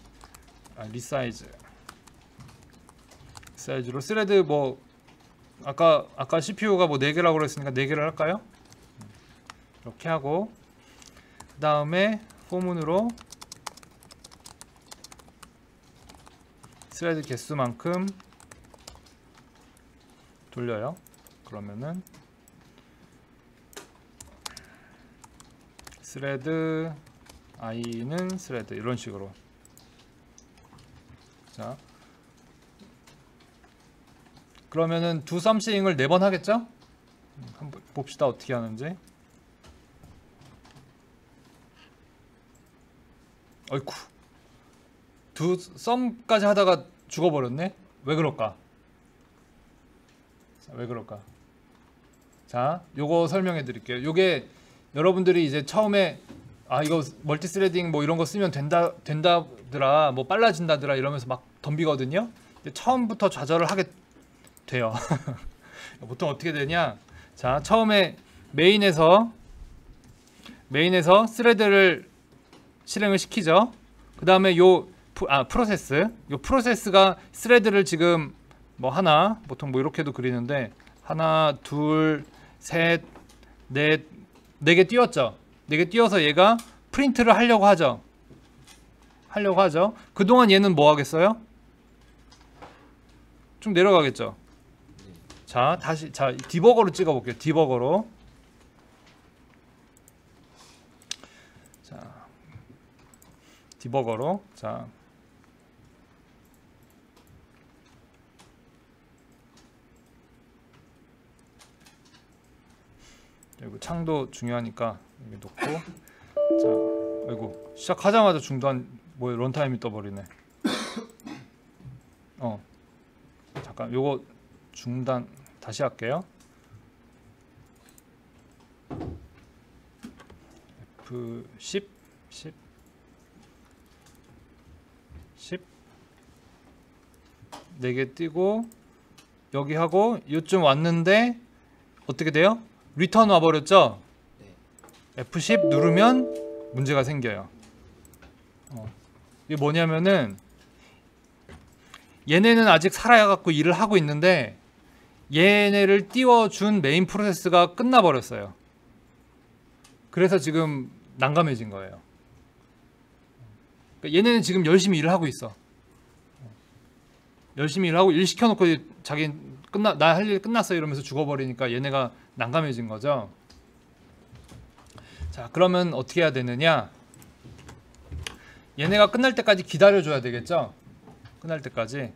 스레드 뭐 아까 CPU가 뭐 4개라고 그랬으니까 4개를 할까요? 이렇게 하고 그 다음에 포문으로 스레드 개수만큼 돌려요. 그러면은 스레드 i는 스레드 이런 식으로. 자, 그러면은 do something을 4번 하겠죠? 한번 봅시다 어떻게 하는지. 어이쿠, do some까지 하다가 죽어버렸네. 왜 그럴까? 자, 왜 그럴까? 자, 요거 설명해 드릴게요. 요게 여러분들이 이제 처음에 이거 멀티스레딩 뭐 이런 거 쓰면 된다더라, 뭐 빨라진다더라 이러면서 막 덤비거든요. 근데 처음부터 좌절을 하게 돼요. 보통 어떻게 되냐? 자, 처음에 메인에서 스레드를 실행을 시키죠. 그 다음에 프로세스가 스레드를 지금 뭐 하나, 보통 뭐 이렇게도 그리는데 하나, 둘, 셋, 넷, 4개 띄웠죠. 4개 띄워서 얘가 프린트를 하려고 하죠. 그동안 얘는 뭐 하겠어요? 쭉 내려가겠죠. 자, 다시 디버거로 찍어 볼게요. 디버거로. 자, 디버거로. 자, 그리고 창도 중요하니까 여기 놓고. 자, 아이고, 시작하자마자 중단 뭐 런타임이 떠버리네. 잠깐 요거 중단 다시 할게요. F10 4개 띄고 여기 하고 요쯤 왔는데 어떻게 돼요? 리턴 와버렸죠? F10 누르면 문제가 생겨요. 이게 뭐냐면은 얘네는 아직 살아갖고 일을 하고 있는데 얘네를 띄워준 메인 프로세스가 끝나버렸어요. 그래서 지금 난감해진 거예요. 그러니까 얘네는 지금 열심히 일을 하고 있어. 열심히 일하고 일 시켜놓고 자기 나 할 일 끝났어 이러면서 죽어버리니까 얘네가 난감해진 거죠. 자, 그러면 어떻게 해야 되느냐? 얘네가 끝날 때까지 기다려줘야 되겠죠? 끝날 때까지.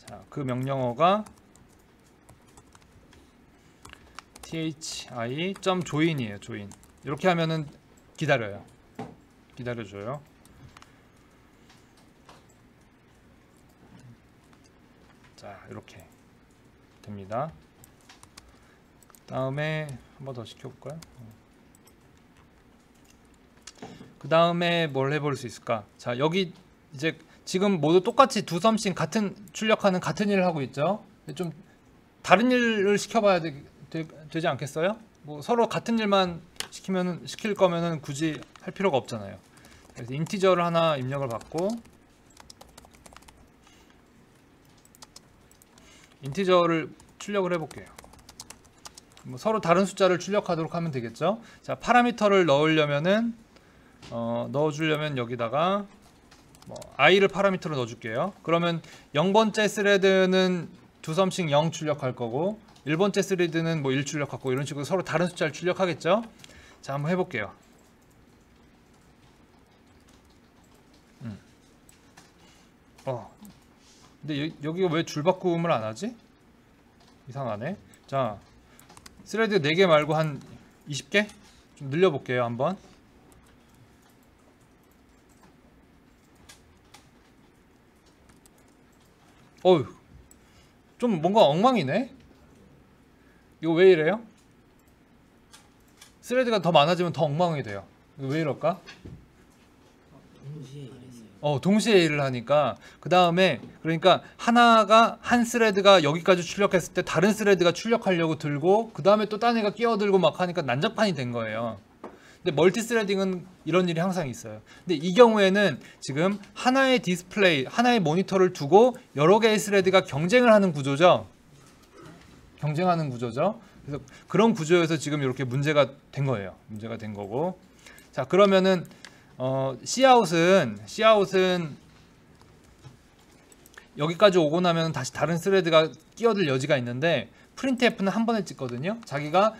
자, 그 명령어가 thi.join이에요. join. 이렇게 하면은 기다려요. 기다려줘요. 자, 이렇게 됩니다. 다음에 한 번 더 시켜볼까요? 그 다음에 뭘 해볼 수 있을까? 자, 여기 이제 지금 모두 똑같이 두 썸씩 같은 출력하는 같은 일을 하고 있죠. 좀 다른 일을 시켜봐야 되지 않겠어요? 뭐 서로 같은 일만 시킬 거면은 굳이 할 필요가 없잖아요. 그래서 인티저를 하나 입력을 받고 인티저를 출력을 해볼게요. 뭐 서로 다른 숫자를 출력하도록 하면 되겠죠. 자, 파라미터를 넣으려면은 넣어주려면 여기다가 뭐 i를 파라미터로 넣어줄게요. 그러면 0번째 스레드는 두 썸씩 0 출력할 거고 1번째 스레드는 뭐 1 출력하고 이런 식으로 서로 다른 숫자를 출력하겠죠. 자, 한번 해볼게요. 근데 여기가 왜 줄바꿈을 안 하지? 이상하네. 자, 스레드 4개 말고 한 20개? 좀 늘려볼게요, 한번. 어휴, 좀 뭔가 엉망이네? 이거 왜 이래요? 스레드가 더 많아지면 더 엉망이 돼요. 이거 왜 이럴까? 동시에 일을 하니까. 그 다음에 그러니까 한 스레드가 여기까지 출력했을 때 다른 스레드가 출력하려고 들고 그 다음에 또 딴 애가 끼어들고 막 하니까 난장판이 된 거예요. 근데 멀티 스레딩은 이런 일이 항상 있어요. 근데 이 경우에는 지금 하나의 디스플레이, 하나의 모니터를 두고 여러 개의 스레드가 경쟁을 하는 구조죠. 경쟁하는 구조죠. 그래서 그런 구조에서 지금 이렇게 문제가 된 거예요. 문제가 된 거고. 자, 그러면은 Cout은 여기까지 오고 나면 다시 다른 스레드가 끼어들 여지가 있는데 printf는 한 번에 찍거든요. 그러니까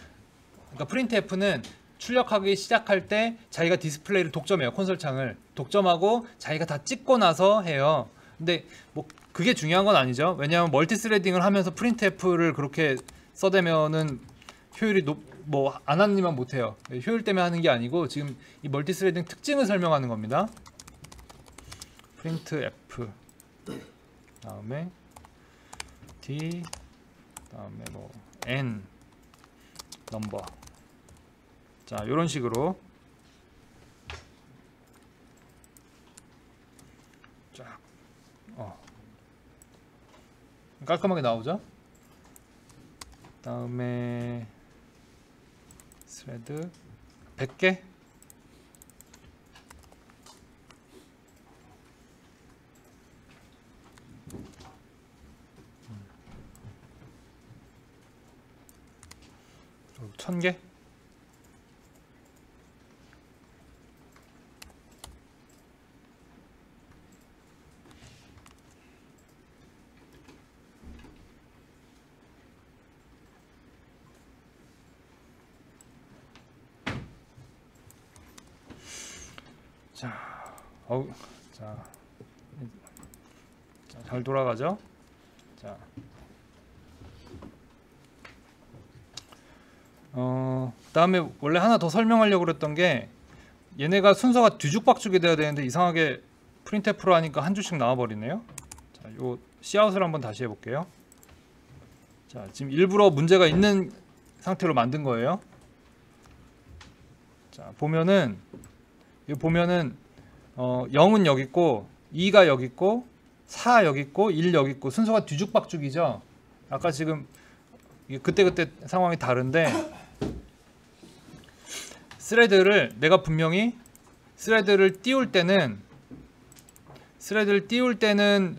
printf는 출력하기 시작할 때 자기가 디스플레이를 독점해요. 콘솔 창을 독점하고 자기가 다 찍고 나서 해요. 근데 뭐 그게 중요한 건 아니죠. 왜냐하면 멀티스레딩을 하면서 printf를 그렇게 써대면은 효율이 뭐 안 하는 일만 못해요. 효율 때문에 하는 게 아니고 지금 이 멀티스레딩 특징을 설명하는 겁니다. printf 다음에 d 다음에 뭐 n 넘버. 자, 이런 식으로 쫙 깔끔하게 나오죠. 다음에 스레드 100개 그리고 1000개 자, 잘 돌아가죠? 자, 그다음에 원래 하나 더 설명하려고 그랬던 게 얘네가 순서가 뒤죽박죽이 돼야 되는데 이상하게 프린트프로 하니까 한 줄씩 나와버리네요. 자, 요 Cout을 한번 다시 해볼게요. 자, 지금 일부러 문제가 있는 상태로 만든 거예요. 자, 보면은 0은 여기 있고 2가 여기 있고 4 여기 있고 1 여기 있고 순서가 뒤죽박죽이죠. 아까 지금 그때그때 상황이 다른데 스레드를 내가 분명히 스레드를 띄울 때는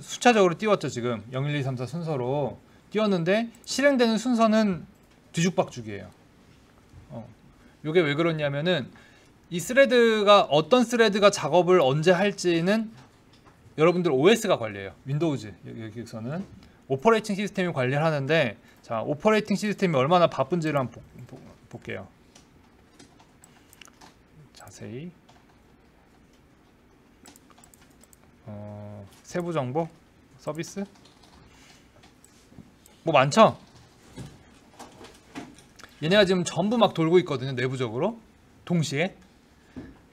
숫자적으로 띄웠죠. 지금 0, 1, 2, 3, 4 순서로 띄웠는데 실행되는 순서는 뒤죽박죽이에요. 이게 왜 그러냐면은 이 스레드가 어떤 스레드가 작업을 언제 할지는 여러분들 OS가 관리해요. 윈도우즈 여기서는 오퍼레이팅 시스템이 관리를 하는데, 자 오퍼레이팅 시스템이 얼마나 바쁜지를 한번 볼게요. 자세히 세부 정보 서비스 뭐 많죠? 얘네가 지금 전부 막 돌고 있거든요. 내부적으로 동시에.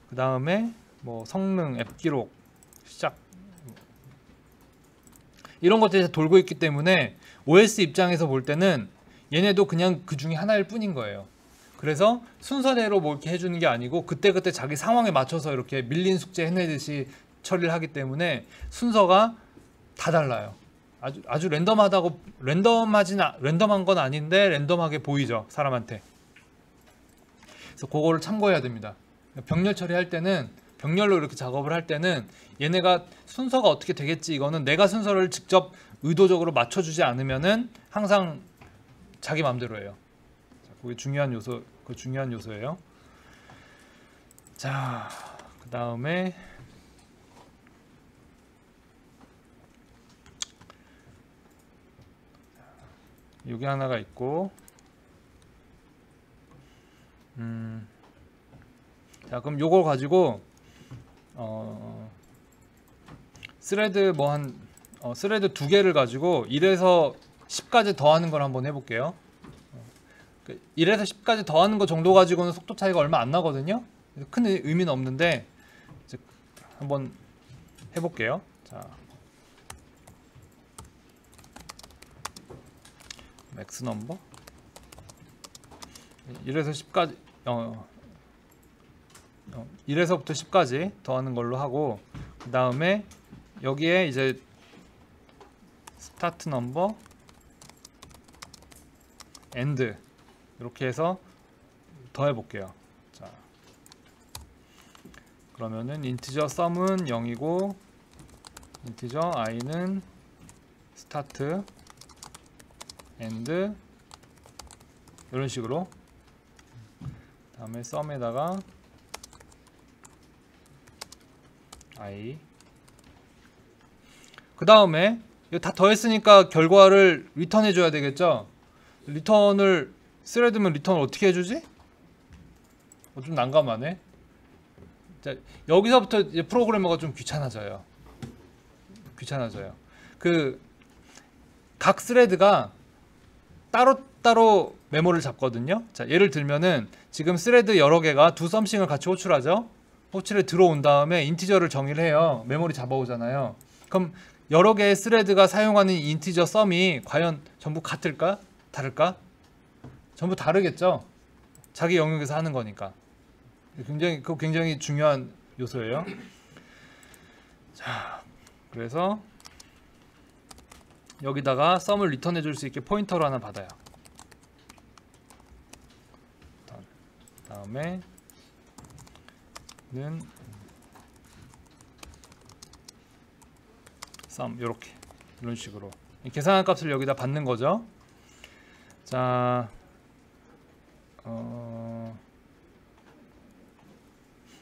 그 다음에 뭐 성능, 앱 기록, 시작 이런 것들이 다 돌고 있기 때문에 OS 입장에서 볼 때는 얘네도 그냥 그 중에 하나일 뿐인 거예요. 그래서 순서대로 뭐 이렇게 해주는 게 아니고 그때그때 자기 상황에 맞춰서 이렇게 밀린 숙제 해내듯이 처리를 하기 때문에 순서가 다 달라요. 아주 랜덤하다고 랜덤한 건 아닌데 랜덤하게 보이죠, 사람한테. 그래서 그거를 참고해야 됩니다. 병렬 처리할 때는 병렬로 이렇게 작업을 할 때는 얘네가 순서가 어떻게 되겠지, 이거는 내가 순서를 직접 의도적으로 맞춰주지 않으면은 항상 자기 마음대로 해요. 그게 중요한 요소예요. 자, 그 다음에 여기 하나가 있고, 자 그럼 요걸 가지고 스레드 스레드 2개를 가지고 1에서 10까지 더하는 걸 한번 해볼게요. 1에서 10까지 더하는 거 정도 가지고는 속도 차이가 얼마 안 나거든요. 큰 의미는 없는데 이제 한번 해볼게요. 자, 맥스 넘버 1에서 10까지 1에서부터 10까지 더하는 걸로 하고, 그 다음에 여기에 이제 스타트 넘버 엔드 이렇게 해서 더해 볼게요. 자, 그러면은 인티저 썸은 0이고 인티저 i는 스타트 엔드 이런 식으로, 다음에 썸에다가 i, 그 다음에 이거 다 더했으니까 결과를 리턴해 줘야 되겠죠. 리턴을 스레드면 리턴을 어떻게 해주지? 좀 난감하네. 자, 여기서부터 이제 프로그래머가 좀 귀찮아져요. 그 각 스레드가 따로따로 메모를 잡거든요. 자, 예를 들면은 지금 스레드 여러 개가 두 썸씽을 같이 호출하죠. 호출에 들어온 다음에 인티저를 정의를 해요. 메모리 잡아오잖아요. 그럼 여러 개의 스레드가 사용하는 인티저 썸이 과연 전부 같을까? 다를까? 전부 다르겠죠. 자기 영역에서 하는 거니까. 그거 굉장히 중요한 요소예요. 자, 그래서 여기다가 썸을 리턴해 줄 수 있게 포인터를 하나 받아요. 다음에 는 썸 요렇게 이런 식으로 계산한 값을 여기다 받는 거죠. 자,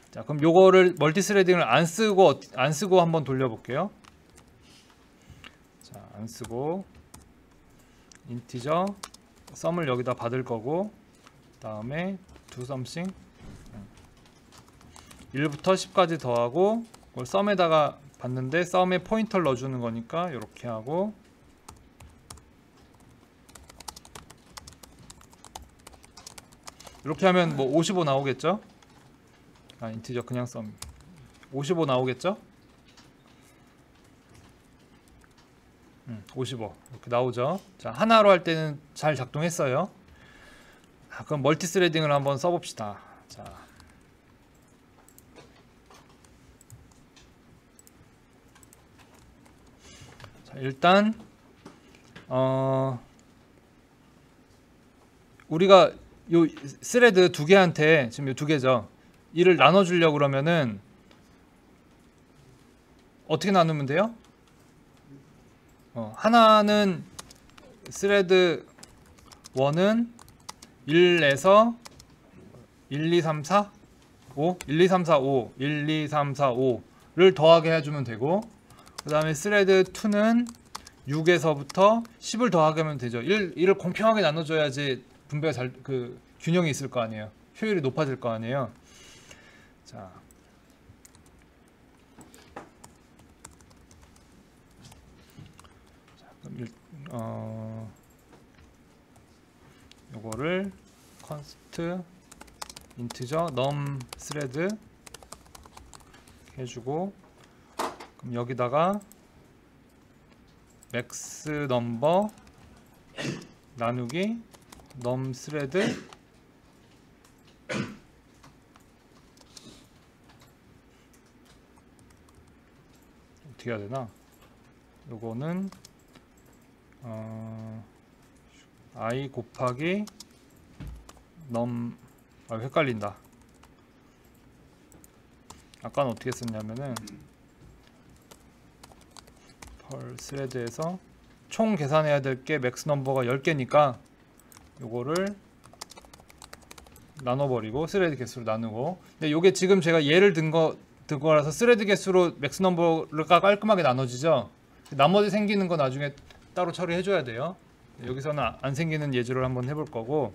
자 그럼 요거를 멀티스레딩을 안 쓰고 한번 돌려볼게요. 자, 안 쓰고 인티저 썸을 여기다 받을 거고, 다음에 do something 1부터 10까지 더하고, 그걸 썸에다가 받는데 썸에 포인터를 넣어주는 거니까 이렇게 하고, 이렇게 하면 뭐 55 나오겠죠? 아, 인티저 그냥 썸 55 나오겠죠? 55 이렇게 나오죠. 자, 하나로 할 때는 잘 작동했어요. 자, 그럼 멀티스레딩을 한번 써봅시다. 자, 일단 우리가 요 스레드 두 개한테 지금 요 두 개죠. 이를 나눠 주려고 그러면은 어떻게 나누면 돼요? 하나는 스레드 1은 1에서 1, 2, 3, 4, 5, 1, 2, 3, 4, 5, 1, 2, 3, 4, 5를 더하게 해주면 되고, 그 다음에 스레드 2는 6에서부터 10을 더하게 하면 되죠. 1을 공평하게 나눠줘야지 분배가 잘, 균형이 있을 거 아니에요. 효율이 높아질 거 아니에요. 자. 요거를 const 인트저 num thread 해주고, 그럼 여기다가 max number 나누기 num thread 어떻게 해야 되나? 요거는 i 곱하기 num 헷갈린다. 아까는 어떻게 썼냐면은 펄 스레드에서 총 계산해야 될 게 맥스 넘버가 10개니까 요거를 나눠버리고 스레드 개수로 나누고, 근데 요게 지금 제가 예를 든 거라서 스레드 개수로 맥스 넘버가 깔끔하게 나눠지죠. 나머지 생기는 거 나중에 따로 처리해 줘야 돼요. 여기서는 안 생기는 예제를 한번 해볼 거고,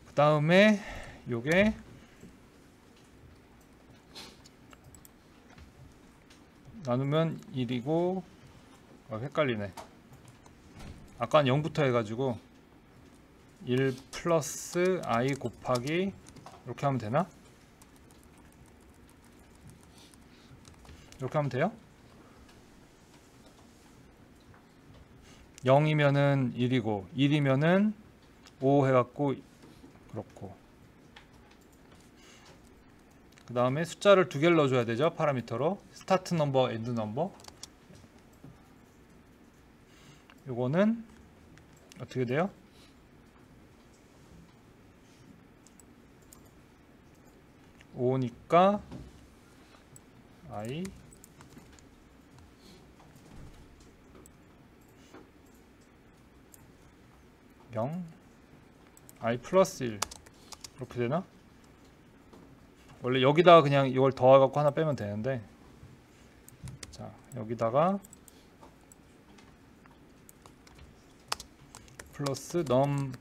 그 다음에 요게 나누면 1이고 헷갈리네. 아까는 0부터 해가지고 1 플러스 i 곱하기 이렇게 하면 되나? 이렇게 하면 돼요? 0이면은 1이고 1이면은 5 해갖고 그렇고, 그 다음에 숫자를 두 개를 넣어줘야 되죠. 파라미터로 스타트 넘버, 엔드 넘버. 요거는 어떻게 돼요? 오니까 i 0 i 플러스 1 이렇게 되나? 원래 여기다가 그냥 이걸 더해갖고 하나 빼면 되는데, 자 여기다가 플러스 num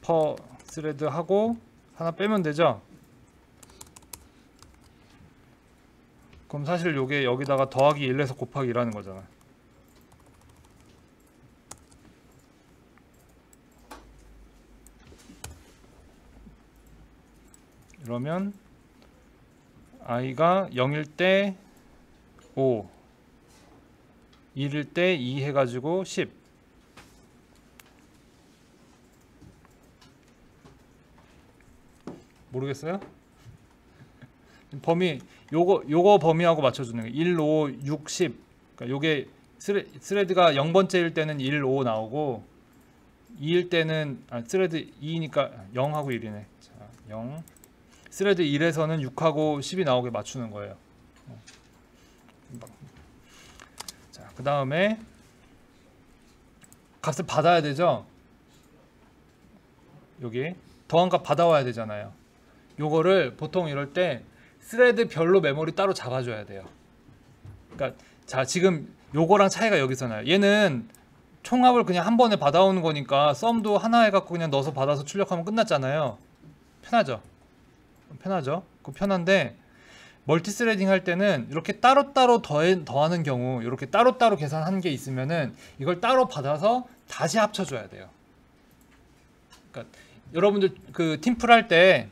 per thread 하고 하나 빼면 되죠. 그럼 사실 요게 여기다가 더하기 1에서 곱하기 1하는 거잖아. 그러면 i가 0일 때 5, 1일 때 2 해가지고 10. 모르겠어요? 범위 요거 범위하고 맞춰주는 거예요. 1, 5, 6, 10. 그러니까 요게 스레드가 0번째일 때는 1, 5 나오고 2일 때는 스레드 2니까 0하고 1이네. 자, 0. 스레드 1에서는 6하고 10이 나오게 맞추는 거예요. 자, 그 다음에 값을 받아야 되죠. 여기 더한 값 받아와야 되잖아요. 요거를 보통 이럴 때 스레드 별로 메모리 따로 잡아줘야 돼요. 그러니까 자 지금 요거랑 차이가 여기서 나요. 얘는 총합을 그냥 한 번에 받아오는 거니까 썸도 하나 해갖고 그냥 넣어서 받아서 출력하면 끝났잖아요. 편하죠. 편하죠. 그 편한데 멀티스레딩 할 때는 이렇게 따로따로 더하는 경우, 이렇게 따로따로 계산한 게 있으면은 이걸 따로 받아서 다시 합쳐줘야 돼요. 그러니까 여러분들 그 팀플 할 때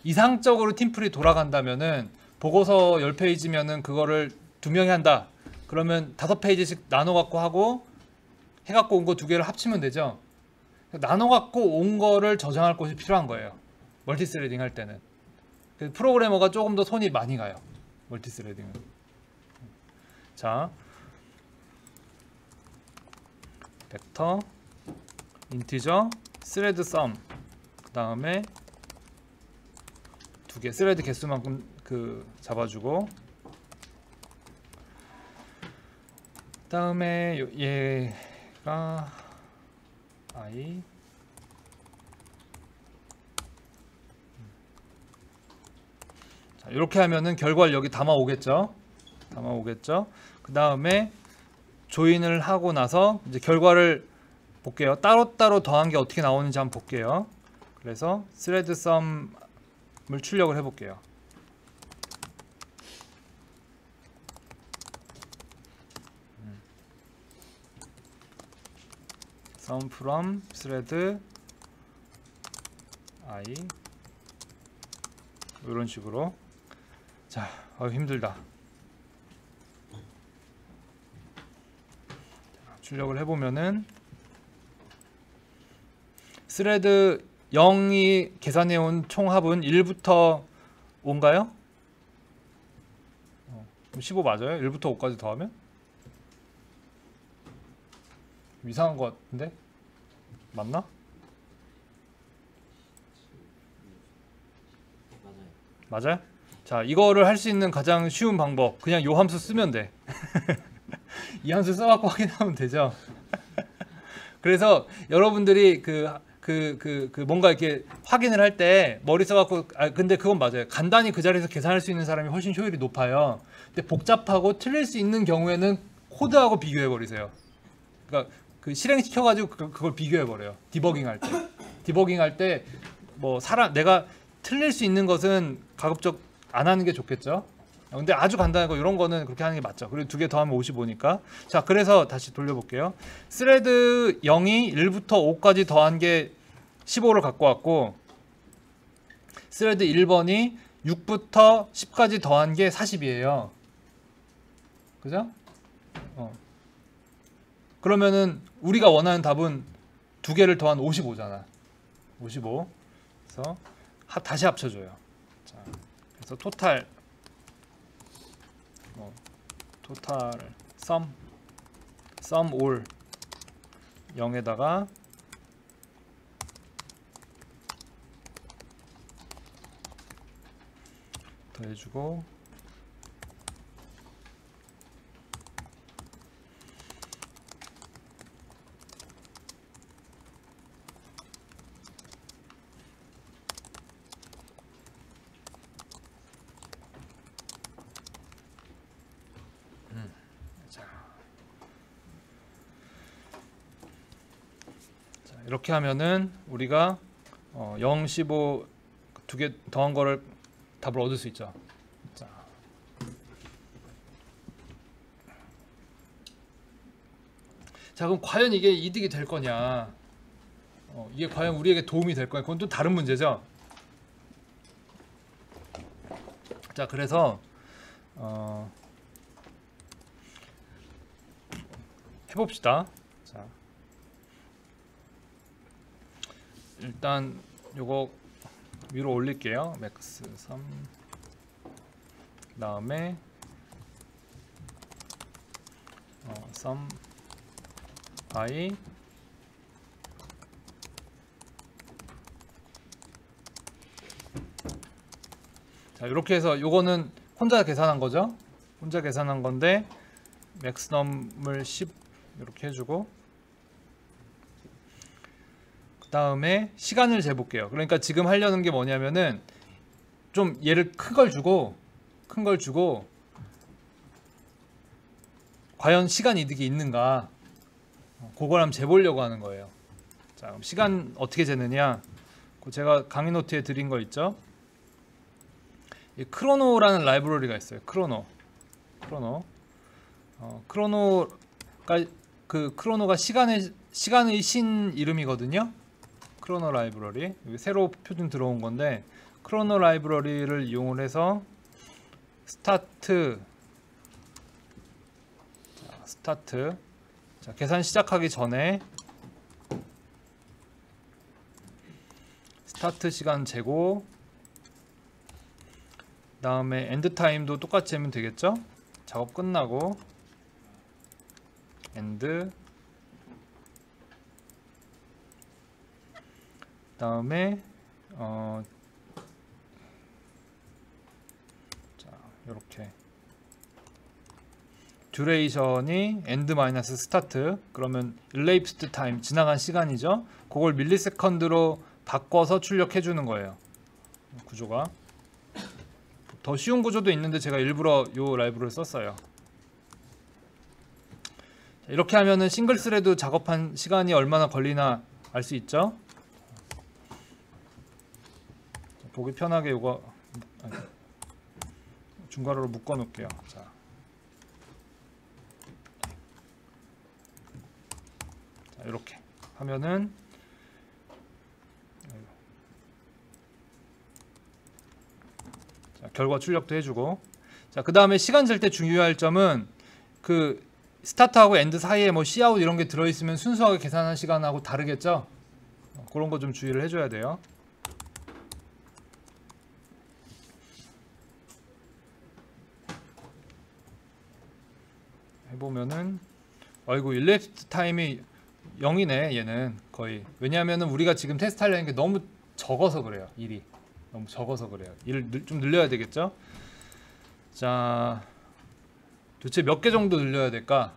이상적으로 팀플이 돌아간다면은 보고서 10페이지면은 그거를 2명이 한다. 그러면 5페이지씩 나눠 갖고 하고 해 갖고 온 거 2개를 합치면 되죠. 나눠 갖고 온 거를 저장할 곳이 필요한 거예요. 멀티스레딩 할 때는. 프로그래머가 조금 더 손이 많이 가요. 멀티스레딩은. 자, 벡터 인티저 스레드 썸, 그 다음에 두 개 스레드 개수만큼 그 잡아주고, 그 다음에 얘가 i, 자, 이렇게 하면은 결과를 여기 담아 오겠죠. 그 다음에 조인을 하고 나서 이제 결과를 볼게요. 따로따로 더한 게 어떻게 나오는지 한번 볼게요. 그래서 스레드 썸을 출력을 해볼게요. sum from thread i, 이런 식으로. 자, 힘들다. 출력을 해보면은 스레드 0이 계산해온 총합은 1부터 5인가요? 15 맞아요? 1부터 5까지 더하면? 이상한 것 같은데? 맞나? 맞아요? 자, 이거를 할 수 있는 가장 쉬운 방법, 그냥 요 함수 쓰면 돼. 이 함수 써갖고 확인하면 되죠. 그래서 여러분들이 뭔가 이렇게 확인을 할 때 머리 써갖고, 근데 그건 맞아요. 간단히 그 자리에서 계산할 수 있는 사람이 훨씬 효율이 높아요. 근데 복잡하고 틀릴 수 있는 경우에는 코드하고 비교해 버리세요. 그러니까 그 실행시켜가지고 그걸 비교해 버려요. 디버깅할 때 뭐 내가 틀릴 수 있는 것은 가급적 안 하는 게 좋겠죠. 근데 아주 간단한 거 이런 거는 그렇게 하는 게 맞죠. 그리고 두 개 더하면 55니까. 자, 그래서 다시 돌려볼게요. 스레드 0이 1부터 5까지 더한 게 15를 갖고 왔고, 스레드 1번이 6부터 10까지 더한 게 40이에요. 그죠? 그러면은 우리가 원하는 답은 두 개를 더한 55잖아. 55. 그래서 다시 합쳐줘요. 자, 그래서 토탈 sum all 0에다가 더해주고, 이렇게 하면은 우리가 0, 15 두 개 더한 거를 답을 얻을 수 있죠. 자, 그럼 과연 이게 이득이 될 거냐? 이게 과연 우리에게 도움이 될 거냐? 그건 또 다른 문제죠. 자, 그래서 해봅시다. 자, 일단 요거 위로 올릴게요. max 3, 다음에 sum i, 자, 이렇게 해서 요거는 혼자 계산한 거죠. 혼자 계산한 건데 maxnum을 10 이렇게 해주고, 그 다음에 시간을 재볼게요. 그러니까 지금 하려는 게 뭐냐면은 좀 얘를 큰 걸 주고 과연 시간 이득이 있는가, 그걸 한번 재보려고 하는 거예요. 자, 그럼 시간 어떻게 재느냐? 제가 강의 노트에 드린 거 있죠? 이 크로노라는 라이브러리가 있어요. 크로노가 시간의 신 이름이거든요. 크로노 라이브러리, 여기 새로 표준 들어온 건데, 크로노 라이브러리를 이용을 해서 스타트, 자, 계산 시작하기 전에 스타트 시간 재고, 다음에 엔드 타임도 똑같이 하면 되겠죠. 작업 끝나고 and 그다음에 자, 이렇게 듀레이션이 end 마이너스 스타트, 그러면 elapsed time, 지나간 시간이죠. 그걸 밀리세컨드로 바꿔서 출력해 주는 거예요. 구조가 더 쉬운 구조도 있는데 제가 일부러 요 라이브러리를 썼어요. 이렇게 하면은 싱글 스레드 작업한 시간이 얼마나 걸리나 알 수 있죠. 보기 편하게 요거 중괄호로 묶어 놓을게요. 자, 이렇게 하면은 자, 결과 출력도 해주고, 자, 그 다음에 시간 잴 때 중요할 점은 그 스타트하고 엔드 사이에 뭐 Cout 이런 게 들어있으면 순수하게 계산한 시간하고 다르겠죠. 그런 거 좀 주의를 해줘야 돼요. 해보면은 아이고 일랩스 타임이 0이네 얘는 거의. 왜냐하면은 우리가 지금 테스트 하려는 게 너무 적어서 그래요. 일이 너무 적어서 그래요. 일을 좀 늘려야 되겠죠. 자, 도대체 몇 개 정도 늘려야 될까?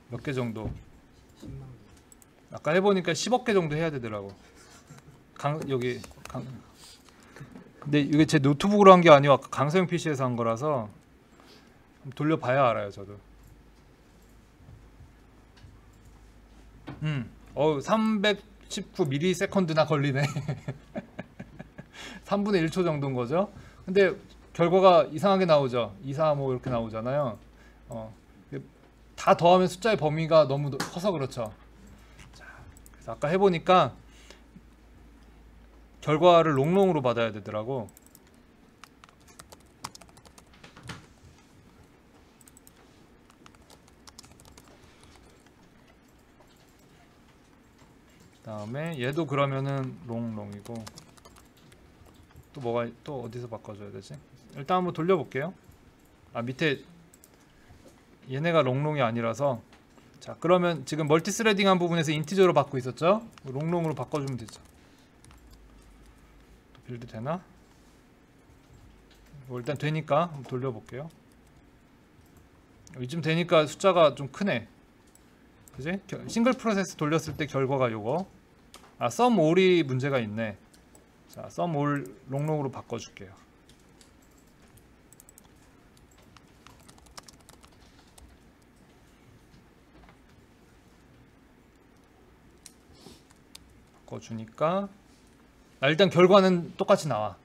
몇 개 정도? 10만 개. 아까 해보니까 10억 개 정도 해야 되더라고. 근데 이게 제 노트북으로 한 게 아니고 아까 강서영 PC에서 한 거라서 돌려봐야 알아요, 저도. 319ms나 걸리네. 3분의 1초 정도인 거죠. 근데 결과가 이상하게 나오죠. 2, 4, 5 이렇게 나오잖아요. 다 더하면 숫자의 범위가 너무 커서 그렇죠. 자, 그래서 아까 해보니까 결과를 롱롱으로 받아야 되더라고. 다음에 얘도 그러면은 롱롱이고, 또 뭐가 또 어디서 바꿔줘야 되지? 일단 한번 돌려볼게요. 아, 밑에 얘네가 롱롱이 아니라서. 자, 그러면 지금 멀티스레딩한 부분에서 인티저로 받고 있었죠? 롱롱으로 바꿔주면 되죠. 또 빌드 되나? 일단 되니까 한번 돌려볼게요. 이쯤 되니까 숫자가 좀 크네. 그지? 싱글 프로세스 돌렸을 때 결과가 요거. 아, sum all이 문제가 있네. 자, sum all 롱롱으로 바꿔줄게요. 바꿔주니까 일단 결과는 똑같이 나와.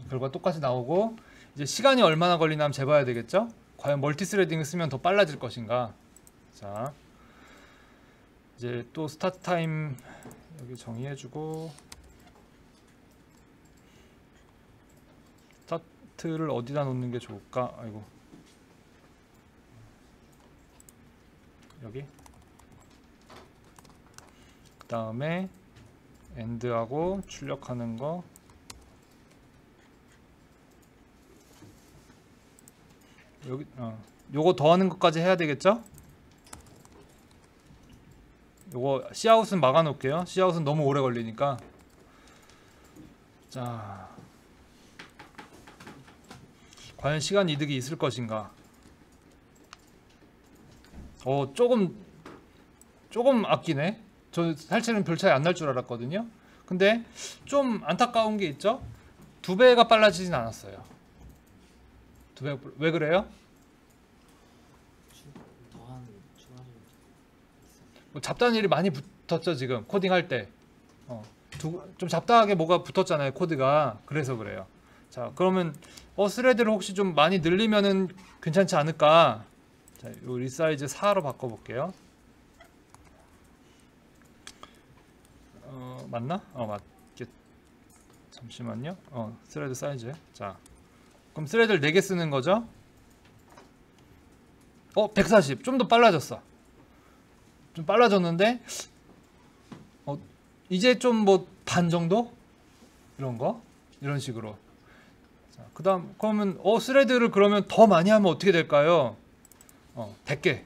결과 똑같이 나오고, 이제 시간이 얼마나 걸리나 한번 재봐야 되겠죠? 과연 멀티스레딩을 쓰면 더 빨라질 것인가. 자, 이제 또 스타트 타임 여기 정의해주고, 스타트를 어디다 놓는 게 좋을까? 아이고, 여기. 그 다음에 엔드하고 출력하는 거 여기. 요거 더하는 것까지 해야 되겠죠? 요거 Cout은 막아 놓을게요. Cout은 너무 오래 걸리니까. 자, 과연 시간 이득이 있을 것인가? 조금 아끼네. 저 사실은 별 차이 안 날 줄 알았거든요. 근데 좀 안타까운 게 있죠. 2배가 빨라지진 않았어요. 2배. 왜 그래요? 뭐 잡다한 일이 많이 붙었죠. 지금 코딩할 때 좀 잡다하게 뭐가 붙었잖아요, 코드가. 그래서 그래요. 자, 그러면 스레드를 혹시 좀 많이 늘리면은 괜찮지 않을까. 자, 요 리사이즈 4로 바꿔볼게요. 맞나? 맞겠. 잠시만요. 스레드 사이즈. 자, 그럼 스레드를 4개 쓰는 거죠. 140. 좀 더 빨라졌어. 좀 빨라졌는데 이제 좀 뭐 반 정도? 이런 식으로. 자, 그다음 그러면 스레드를 그러면 더 많이 하면 어떻게 될까요? 100개.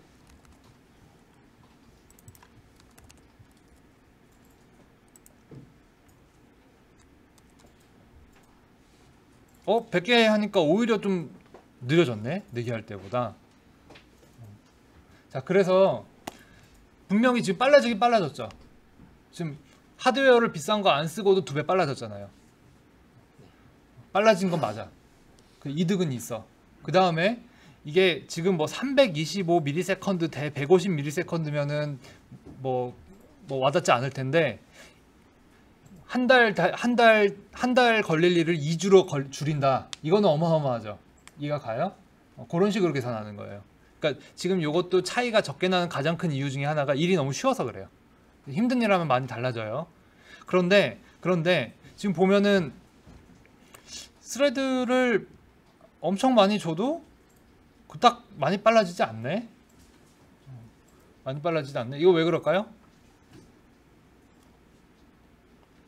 100개 하니까 오히려 좀 느려졌네. 내기할 때보다. 자, 그래서 분명히 지금 빨라지긴 빨라졌죠. 지금 하드웨어를 비싼 거 안 쓰고도 2배 빨라졌잖아요. 빨라진 건 맞아. 그 이득은 있어. 그 다음에 이게 지금 뭐 325ms 대 150ms면은 뭐 와닿지 않을 텐데 한 달 걸릴 일을 2주로 줄인다. 이거는 어마어마하죠. 이해가 가요? 그런 식으로 계산하는 거예요. 그러니까 지금 이것도 차이가 적게 나는 가장 큰 이유 중에 하나가 일이 너무 쉬워서 그래요. 힘든 일 하면 많이 달라져요. 그런데 지금 보면은 스레드를 엄청 많이 줘도 딱 많이 빨라지지 않네. 많이 빨라지지 않네. 이거 왜 그럴까요?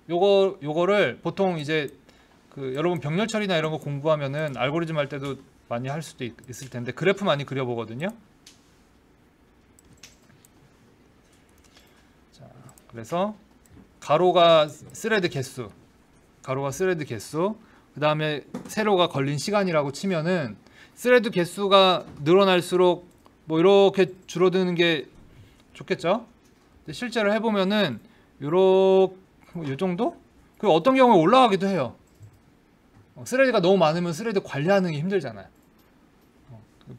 요거를 보통 이제 그 여러분 병렬 처리나 이런 거 공부하면은 알고리즘 할 때도 많이 할 수도 있을 텐데 그래프 많이 그려보거든요. 자, 그래서 가로가 스레드 개수, 그 다음에 세로가 걸린 시간이라고 치면은 스레드 개수가 늘어날수록 뭐 이렇게 줄어드는 게 좋겠죠. 근데 실제로 해보면은 요 정도? 그리고 어떤 경우에 올라가기도 해요. 스레드가 너무 많으면 스레드 관리하는 게 힘들잖아요.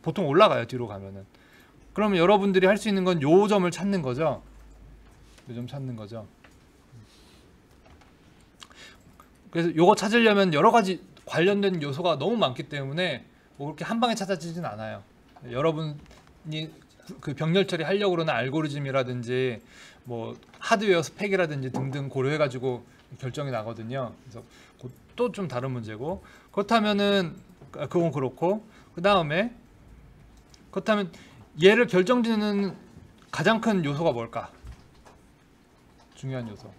보통 올라가요, 뒤로 가면은. 그러면 여러분들이 할 수 있는 건 요 점을 찾는 거죠. 요 점 찾는 거죠. 그래서 요거 찾으려면 여러 가지 관련된 요소가 너무 많기 때문에 뭐 그렇게 한 방에 찾아지진 않아요. 여러분이 그 병렬 처리 하려고 그러는 알고리즘이라든지 뭐 하드웨어 스펙이라든지 등등 고려해가지고 결정이 나거든요. 그래서 그것도 좀 다른 문제고, 그렇다면은 그건 그렇고, 그렇다면 얘를 결정짓는 가장 큰 요소가 뭘까? 중요한 요소.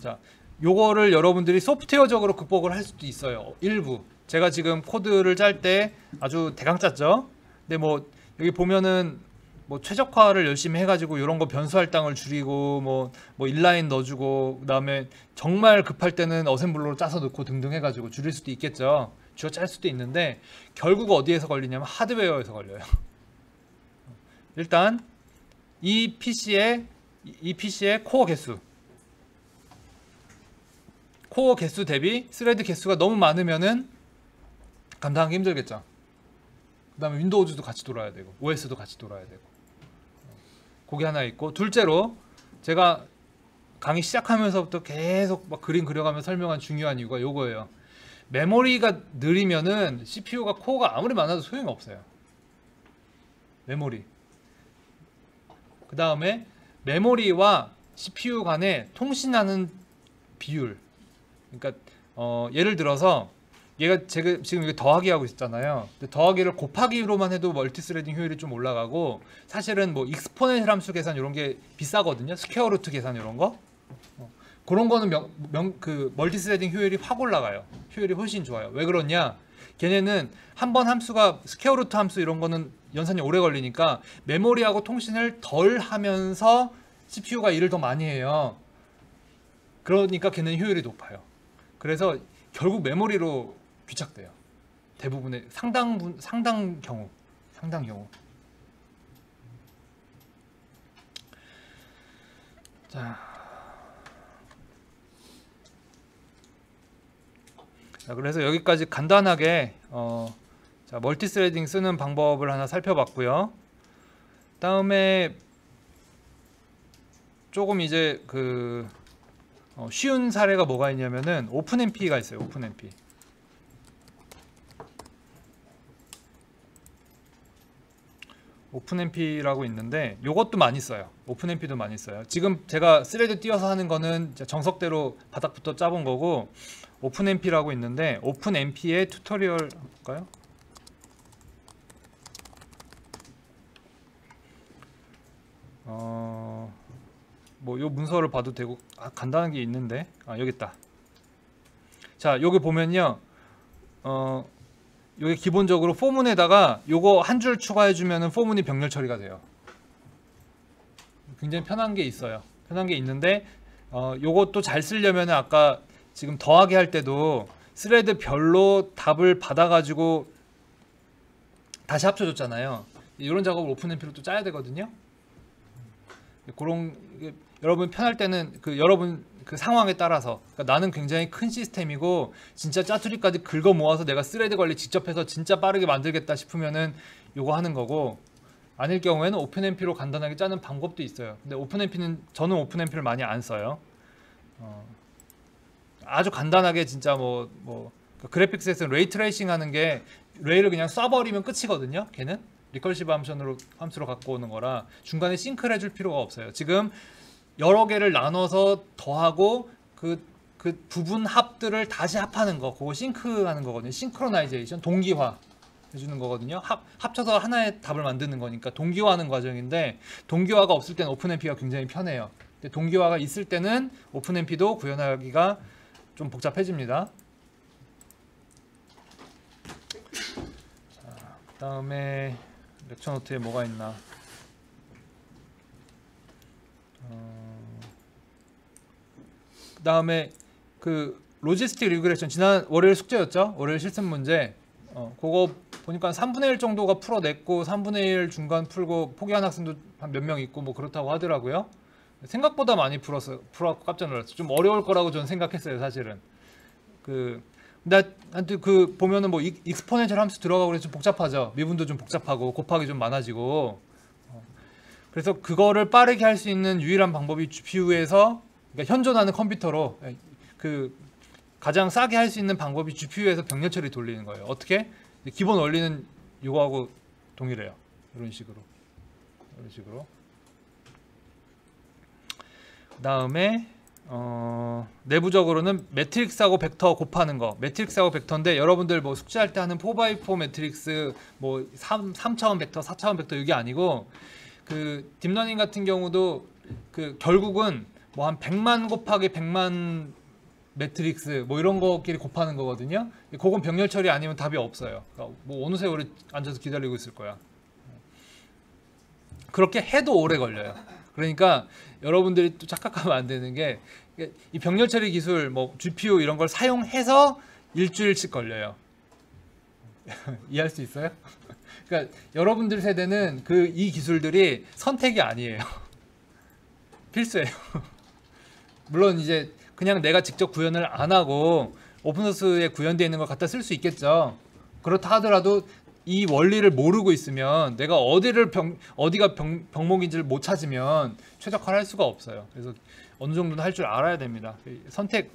자, 요거를 여러분들이 소프트웨어적으로 극복을 할 수도 있어요. 일부. 제가 지금 코드를 짤 때 아주 대강 짰죠. 근데 뭐 여기 보면은 뭐 최적화를 열심히 해가지고 이런 거 변수 할당을 줄이고 뭐 인라인 넣어주고, 그다음에 정말 급할 때는 어셈블러로 짜서 넣고 등등 해가지고 줄일 수도 있겠죠. 쥐어 짤 수도 있는데 결국 어디에서 걸리냐면 하드웨어에서 걸려요. 일단 이 PC의 코어 개수 대비 스레드 개수가 너무 많으면은 감당하기 힘들겠죠. 그 다음에 윈도우즈도 같이 돌아야 되고 OS도 같이 돌아야 되고, 그게 하나 있고, 둘째로 제가 강의 시작하면서부터 계속 막 그림 그려가면서 설명한 중요한 이유가 요거예요. 메모리가 느리면은 CPU가 코어가 아무리 많아도 소용이 없어요. 메모리. 그 다음에 메모리와 CPU 간에 통신하는 비율. 그러니까 예를 들어서 얘가 제가 지금 이게 더하기 하고 있잖아요. 근데 더하기를 곱하기로만 해도 멀티스레딩 효율이 좀 올라가고, 사실은 뭐 익스포넨셜 함수 계산 이런 게 비싸거든요. 스퀘어 루트 계산 이런 거. 그런 거는 그 멀티스레딩 효율이 확 올라가요. 효율이 훨씬 좋아요. 왜 그러냐? 걔네는 한번 함수가 스퀘어 루트 함수 이런 거는 연산이 오래 걸리니까 메모리하고 통신을 덜 하면서 CPU가 일을 더 많이 해요. 그러니까 걔는 효율이 높아요. 그래서 결국 메모리로 귀착돼요. 대부분의 상당 경우. 자, 그래서 여기까지 간단하게 자, 멀티스레딩 쓰는 방법을 하나 살펴봤고요. 다음에 조금 이제 그 쉬운 사례가 뭐가 있냐면은 오픈MP가 있어요. 오픈MP라고 있는데 요것도 많이 써요. 오픈MP도 많이 써요. 지금 제가 스레드 띄워서 하는 거는 정석대로 바닥부터 짜본 거고, 오픈MP라고 있는데 오픈MP의 튜토리얼 볼까요? 뭐 요 문서를 봐도 되고, 간단한 게 있는데 여기 있다. 자, 여기 보면요, 요게 기본적으로 포문에다가 요거 한 줄 추가해 주면은 포문이 병렬 처리가 돼요. 굉장히 편한 게 있어요. 편한 게 있는데 요것도 잘 쓰려면 아까 지금 더하기 할 때도 스레드별로 답을 받아가지고 다시 합쳐줬잖아요. 이런 작업을 오픈MP로 또 짜야 되거든요. 그런 여러분 편할 때는 여러분 그 상황에 따라서, 그러니까 나는 굉장히 큰 시스템이고 진짜 짜투리까지 긁어 모아서 내가 스레드 관리 직접 해서 진짜 빠르게 만들겠다 싶으면은 요거 하는 거고, 아닐 경우에는 오픈MP로 간단하게 짜는 방법도 있어요. 근데 저는 오픈MP를 많이 안 써요. 아주 간단하게 진짜 그래픽스에서 레이 트레이싱 하는 게 레이를 그냥 쏴버리면 끝이거든요. 걔는 리커시브 함수로 갖고 오는 거라 중간에 싱크를 해줄 필요가 없어요. 지금 여러 개를 나눠서 더하고 그 부분 합들을 다시 합하는 거, 그거 싱크하는 거거든요. 싱크로나이제이션, 동기화 해주는 거거든요. 합쳐서 하나의 답을 만드는 거니까 동기화하는 과정인데, 동기화가 없을 때는 오픈MP가 굉장히 편해요. 근데 동기화가 있을 때는 오픈MP도 구현하기가 좀 복잡해집니다. 자, 그다음에 렉처 노트에 뭐가 있나? 그다음에 로지스틱 리그레션, 지난 월요일 숙제였죠? 월요일 실습 문제. 그거 보니까 3분의 1 정도가 풀어냈고 3분의 1 중간 풀고 포기한 학생도 한 몇 명 있고 뭐 그렇다고 하더라고요. 생각보다 많이 풀어갖고 깜짝 놀랐어요. 좀 어려울 거라고 저는 생각했어요, 사실은. 나한테 보면은 뭐 익스포넨셜 함수 들어가고 그래서 좀 복잡하죠. 미분도 좀 복잡하고 곱하기 좀 많아지고. 그래서 그거를 빠르게 할 수 있는 유일한 방법이 GPU에서, 그러니까 현존하는 컴퓨터로 가장 싸게 할 수 있는 방법이 GPU에서 병렬 처리 돌리는 거예요. 어떻게? 기본 원리는 이거하고 동일해요. 이런 식으로. 그다음에 내부적으로는 매트릭스하고 벡터 곱하는 거. 매트릭스하고 벡터인데 여러분들 뭐 숙제할 때 하는 4x4 매트릭스, 뭐 3차원 벡터, 4차원 벡터 이게 아니고, 딥러닝 같은 경우도 결국은 뭐 한 100만 곱하기 100만 매트릭스 뭐 이런 거끼리 곱하는 거거든요. 그건 병렬 처리 아니면 답이 없어요. 그러니까 뭐 어느 세월에 앉아서 기다리고 있을 거야. 그렇게 해도 오래 걸려요. 그러니까 여러분들이 또 착각하면 안 되는 게, 이 병렬 처리 기술, 뭐 GPU 이런 걸 사용해서 일주일씩 걸려요. 이해할 수 있어요? 그러니까 여러분들 세대는 이 기술들이 선택이 아니에요. 필수예요. 물론 이제 그냥 내가 직접 구현을 안 하고 오픈소스에 구현되어 있는 걸 갖다 쓸 수 있겠죠. 그렇다 하더라도 이 원리를 모르고 있으면 내가 어디가 병목인지를 못 찾으면 최적화를 할 수가 없어요. 그래서 어느 정도는 할 줄 알아야 됩니다. 선택,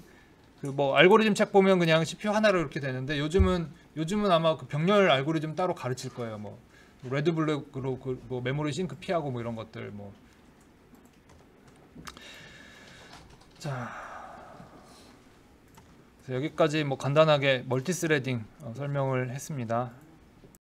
뭐 알고리즘 책 보면 그냥 CPU 하나로 이렇게 되는데, 요즘은 아마 병렬 알고리즘 따로 가르칠 거예요. 뭐 레드블랙으로 뭐 메모리 싱크 피하고 뭐 이런 것들 뭐. 자, 여기까지 뭐 간단하게 멀티스레딩 설명을 했습니다.